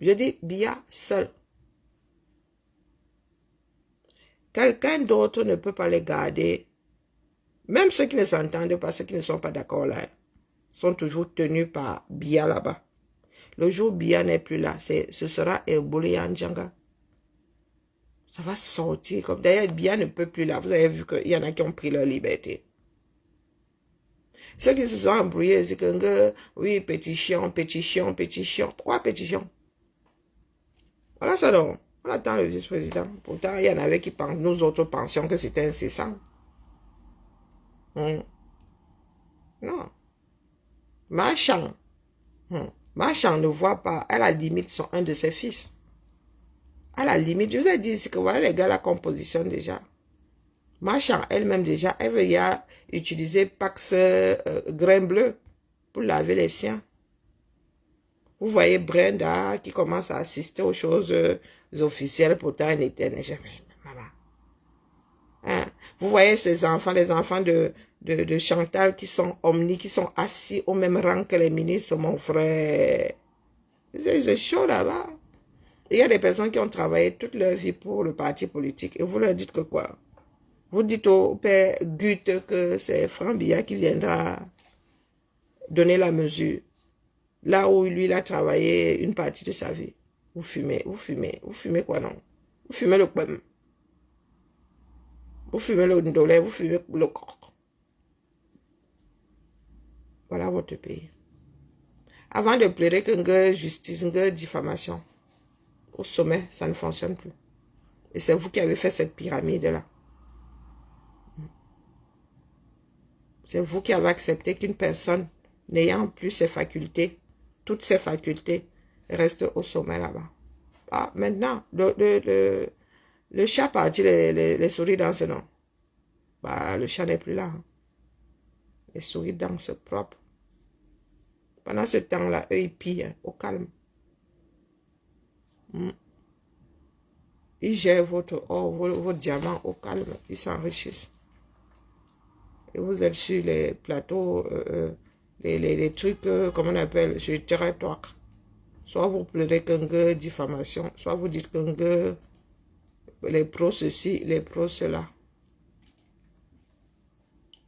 Je dis Bia seul. Quelqu'un d'autre ne peut pas les garder. Même ceux qui ne s'entendent pas, ceux qui ne sont pas d'accord là, sont toujours tenus par Bia là-bas. Le jour où Bia n'est plus là, ce sera Ebouli Andjanga. Ça va sortir comme... D'ailleurs, Bia ne peut plus là. Vous avez vu qu'il y en a qui ont pris leur liberté. Ceux qui se sont embrouillés, c'est que, oui, pétition. Pourquoi pétition? Voilà ça donc. On attend le vice-président. Pourtant, il y en avait qui pensent, nous autres pensions que c'était incessant. Non. Marchand. Marchand ne voit pas, à la limite, un de ses fils. À la limite, je vous ai dit ici que voilà les gars, la composition déjà. Marchand, elle-même déjà, elle veut y utiliser Pax grain bleu pour laver les siens. Vous voyez Brenda qui commence à assister aux choses officielles, pourtant elle était... Maman. Hein? Vous voyez ces enfants, les enfants de Chantal qui sont omnis, qui sont assis au même rang que les ministres, mon frère. C'est chaud là-bas. Il y a des personnes qui ont travaillé toute leur vie pour le parti politique. Et vous leur dites que quoi? Vous dites au père Gutte que c'est Franck Biya qui viendra donner la mesure. Là où lui, il a travaillé une partie de sa vie. Vous fumez quoi non? Vous fumez le poème. Vous fumez le ndolé, vous fumez le coq. Voilà votre pays. Avant de pleurer que justice, que diffamation, au sommet, ça ne fonctionne plus. Et c'est vous qui avez fait cette pyramide-là. C'est vous qui avez accepté qu'une personne n'ayant plus ses facultés, toutes ses facultés, reste au sommet là-bas. Ah, maintenant, le chat partit, les souris dansent, non? Bah, le chat n'est plus là. Hein. Les souris dansent propre. Pendant ce temps-là, eux, ils pillent au calme. Ils gèrent votre or, vos diamants au calme. Ils s'enrichissent. Et vous êtes sur les plateaux, les trucs, comment on appelle, sur le territoire. Soit vous pleurez qu'un diffamation, soit vous dites qu'un les pros ceci, les pros cela.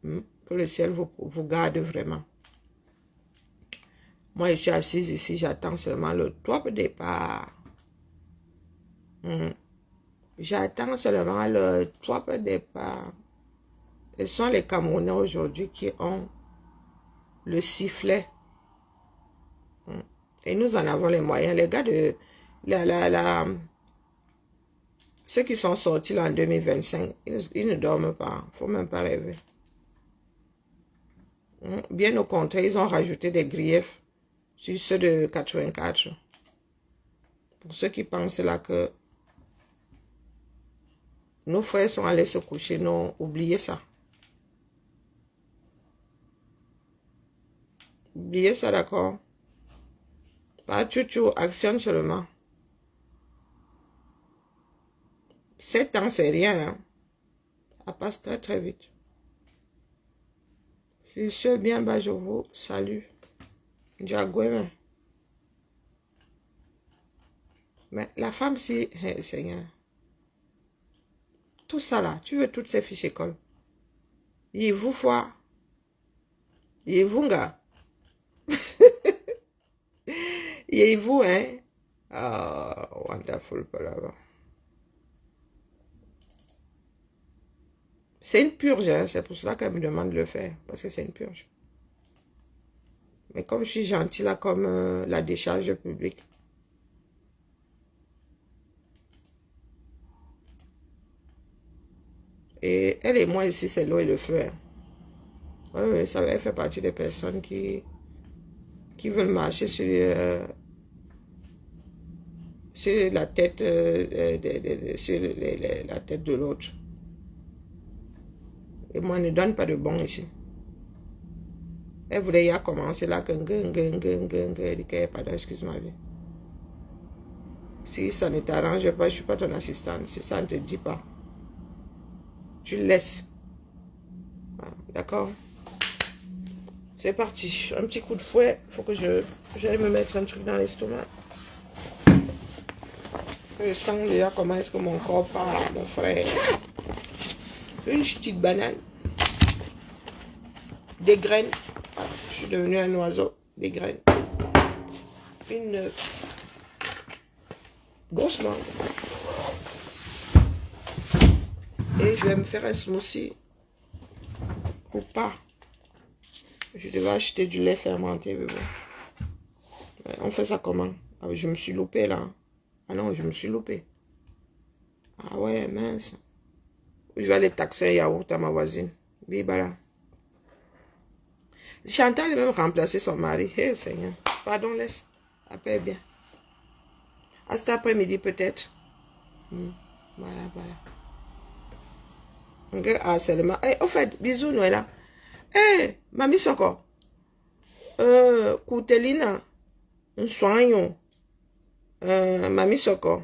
Que le ciel vous garde vraiment. Moi, je suis assise ici, j'attends seulement le top départ. J'attends seulement le top départ. Ce sont les Camerounais aujourd'hui qui ont le sifflet. Et nous en avons les moyens. Les gars de... ceux qui sont sortis là en 2025, ils ne dorment pas. Il ne faut même pas rêver. Bien au contraire, ils ont rajouté des griefs sur ceux de 84. Pour ceux qui pensent là que nos frères sont allés se coucher, non, oubliez ça. Oubliez ça, d'accord? Pas chouchou, actionne seulement. 7 ans, c'est rien. Hein? Ça passe très très vite. Je suis bien bas, je vous salue. Diagoué. Mais la femme, si, hey, Seigneur. Tout ça là, tu veux toutes ces fiches école. Il vous foi. Il vous gars. Il vous, hein. Oh, wonderful, là-bas. C'est une purge, hein? C'est pour cela qu'elle me demande de le faire. Parce que c'est une purge. Mais comme je suis gentille là, comme la décharge publique. Et elle et moi ici, c'est l'eau et le feu. Hein. Oui, ça fait partie des personnes qui veulent marcher sur la tête, sur la tête de l'autre. Et moi, ne donne pas de bon ici. Elle voulait y commencer là, pardon, excuse-moi. Si ça ne t'arrange pas, je ne suis pas ton assistante. Si ça ne te dit pas, tu laisses. D'accord? C'est parti. Un petit coup de fouet. Il faut que j'aille me mettre un truc dans l'estomac. Je sens déjà comment est-ce que mon corps parle, mon frère. Une petite banane. Des graines. Je suis devenu un oiseau. Des graines. Une grosse mangue. Et je vais me faire un smoothie. Ou pas. Je devais acheter du lait fermenté. Mais bon. On fait ça comment? Ah, je me suis loupé là. Ah non, je me suis loupé. Ah ouais, mince. Je vais aller taxer un yaourt à ma voisine. Bibala. Chantal a même remplacé son mari. Hé, Seigneur. Pardon, laisse. Après, bien. À cet après-midi, peut-être. Voilà, voilà. Ok, harcèlement. Eh, au fait, bisous, Noëlla. Eh, mamie Soko. Koutelina. un soignant, Mamie Soko.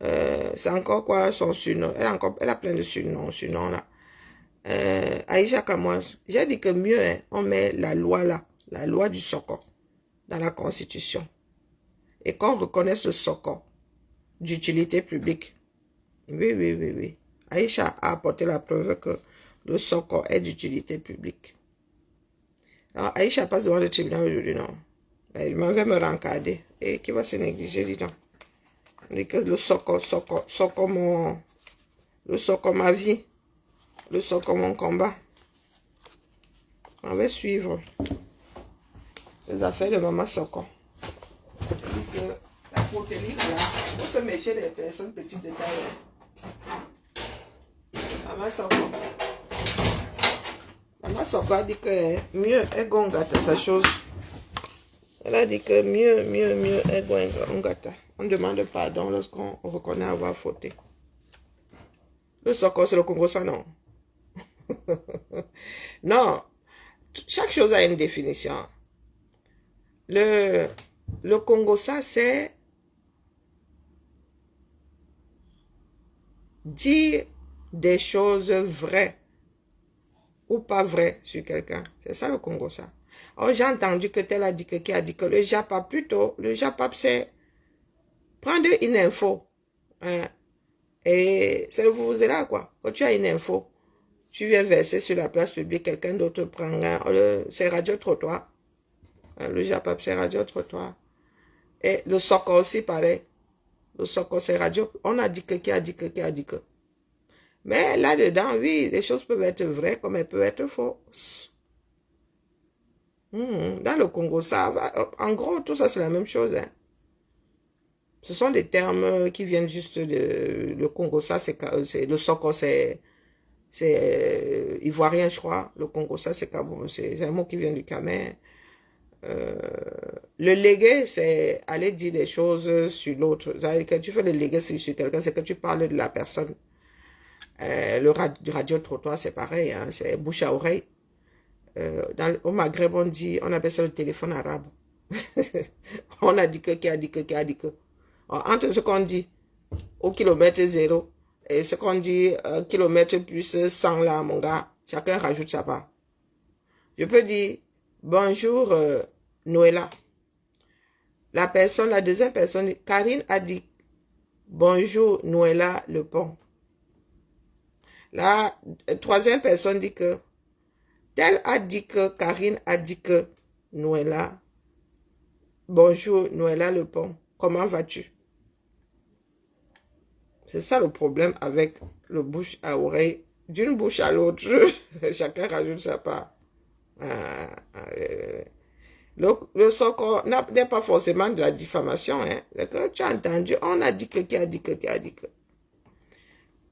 C'est encore quoi son surnom? Elle a plein de surnoms là. Aïcha Kamwas. J'ai dit que mieux, hein, on met la loi là, la loi du Soko, dans la Constitution. Et qu'on reconnaisse le Soko d'utilité publique. Oui, oui, oui, oui. Aïcha a apporté la preuve que le Soko est d'utilité publique. Alors, Aïcha passe devant le tribunal aujourd'hui, non? Il m'avait me rencarder. Et qui va se négliger, dis donc? On dit que le Soko ma vie. Le Soko mon combat. On va suivre les affaires de Maman Soko. On dit que la protéine, là, il faut se méfier des personnes petites de taille. Maman Soko. Maman Soko a dit que mieux est gongata, sa chose. Elle a dit que mieux est gongata. On demande pardon lorsqu'on reconnaît avoir fauté. Le Soko, c'est le Congo, ça non? Non. Chaque chose a une définition. Le Congo, ça, c'est dire des choses vraies ou pas vraies sur quelqu'un. C'est ça le Congo, ça. Oh, j'ai entendu que tel a dit que qui a dit que le JAPAP plutôt. Le JAPAP, c'est prendre une info. Hein, et c'est le vous là, quoi. Quand tu as une info, tu viens verser sur la place publique, quelqu'un d'autre prend. C'est radio-trottoir. Le JAPAP, c'est radio-trottoir. Et le Soko aussi, pareil. Le Soko, c'est radio. On a dit que qui a dit que qui a dit que. Mais là-dedans, oui, les choses peuvent être vraies comme elles peuvent être fausses. Dans le Congo, ça va. En gros, tout ça, c'est la même chose. Hein. Ce sont des termes qui viennent juste de... Le Congo, ça, c'est le Soko, c'est ivoirien, je crois. Le Congo, ça, c'est un mot qui vient du Cameroun. Le légué, c'est aller dire des choses sur l'autre. Quand tu fais le légué sur quelqu'un, c'est que tu parles de la personne. Le radio-trottoir, c'est pareil, hein, c'est bouche à oreille. Au Maghreb, on appelle ça le téléphone arabe. On a dit que, qui a dit que, qui a dit que. Entre ce qu'on dit au kilomètre 0 et ce qu'on dit kilomètre plus 100 là, mon gars, chacun rajoute sa part. Je peux dire bonjour Noëlla. La deuxième personne, Karine a dit bonjour Noëlla Le Pont. La troisième personne dit que tel a dit que Karine a dit que Noëlla. Bonjour Noëlla Le Pont. Comment vas-tu? C'est ça le problème avec le bouche à oreille. D'une bouche à l'autre, chacun rajoute sa part. Le Soko n'est pas forcément de la diffamation. Hein. C'est que tu as entendu, on a dit que qui a dit que qui a dit que.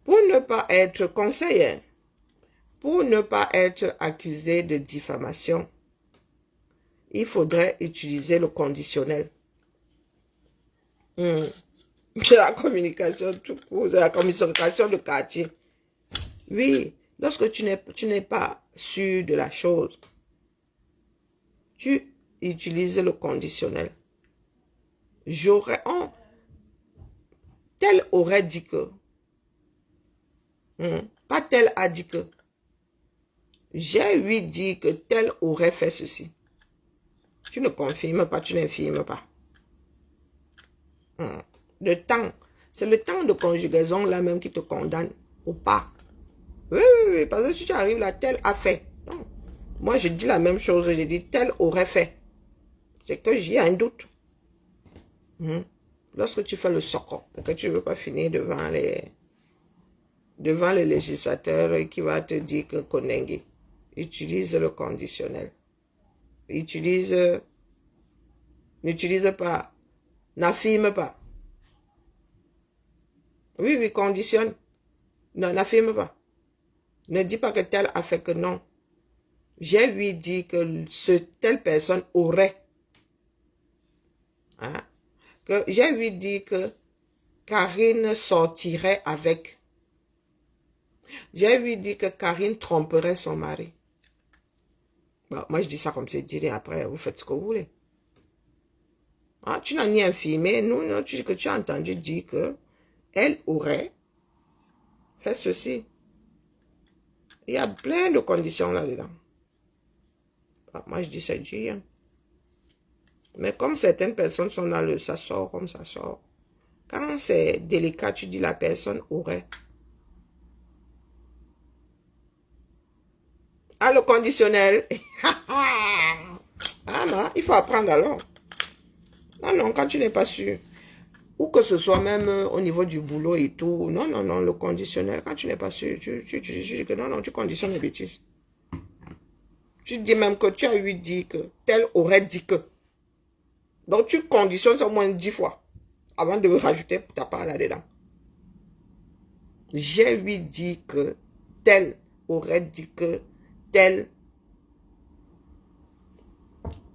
Pour ne pas être conseiller, pour ne pas être accusé de diffamation, il faudrait utiliser le conditionnel. De la communication tout court, de la communication de quartier. Oui, lorsque tu n'es pas sûr de la chose, tu utilises le conditionnel. Tel aurait dit que. Pas tel a dit que. J'ai lui dit que tel aurait fait ceci. Tu ne confirmes pas, tu n'infirmes pas. Le temps, c'est le temps de conjugaison là même qui te condamne ou pas. Oui, parce que si tu arrives là, tel a fait. Non. Moi, je dis la même chose, je dis tel aurait fait. C'est que j'ai un doute. Lorsque tu fais le Soko, que tu ne veux pas finir devant les législateurs qui va te dire que Konengi, utilise le conditionnel. N'utilise pas, n'affirme pas. Oui, conditionne. Non, n'affirme pas. Ne dis pas que tel a fait que non. J'ai lui dit que telle personne aurait. Hein? Que j'ai lui dit que Karine sortirait avec. J'ai lui dit que Karine tromperait son mari. Bon, moi, je dis ça comme c'est dit, et après, vous faites ce que vous voulez. Ah, tu n'as ni infirmé, non, que tu as entendu dire que elle aurait fait ceci. Il y a plein de conditions là-dedans. Ah, moi, je dis c'est Dieu. Hein. Mais comme certaines personnes sont dans le ça sort comme ça sort. Quand c'est délicat, tu dis la personne aurait. Ah, le conditionnel. Ah non, il faut apprendre alors. Non, non, quand tu n'es pas sûr. Ou que ce soit même au niveau du boulot et tout. Non, non, non, le conditionnel, quand tu n'es pas sûr, tu dis que non, non, tu conditionnes les bêtises. Tu dis même que tu as eu dit que, tel aurait dit que. Donc tu conditionnes ça au moins 10 fois avant de rajouter ta part là-dedans. J'ai lui dit que, tel aurait dit que, tel.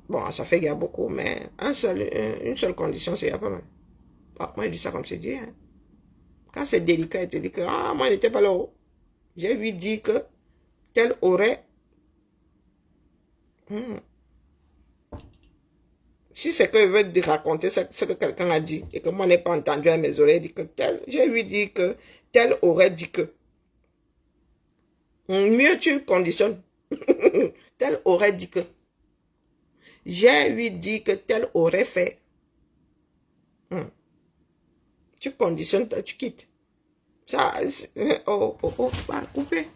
Bon, ça fait qu'il y a beaucoup, mais une seule condition, c'est pas mal. Ah, moi, je dis ça comme c'est dit. Hein. Quand c'est délicat, il te dit que, ah, moi, il n'était pas là. J'ai lui dit que, tel aurait. Si c'est que je veux te raconter ce que quelqu'un a dit et que moi, je n'ai pas entendu à mes oreilles, dit que tel, j'ai lui dit que, tel aurait dit que. Mieux tu conditionnes. Tel aurait dit que. J'ai lui dit que tel aurait fait. Tu conditionnes, tu quittes. Ça, oh, couper.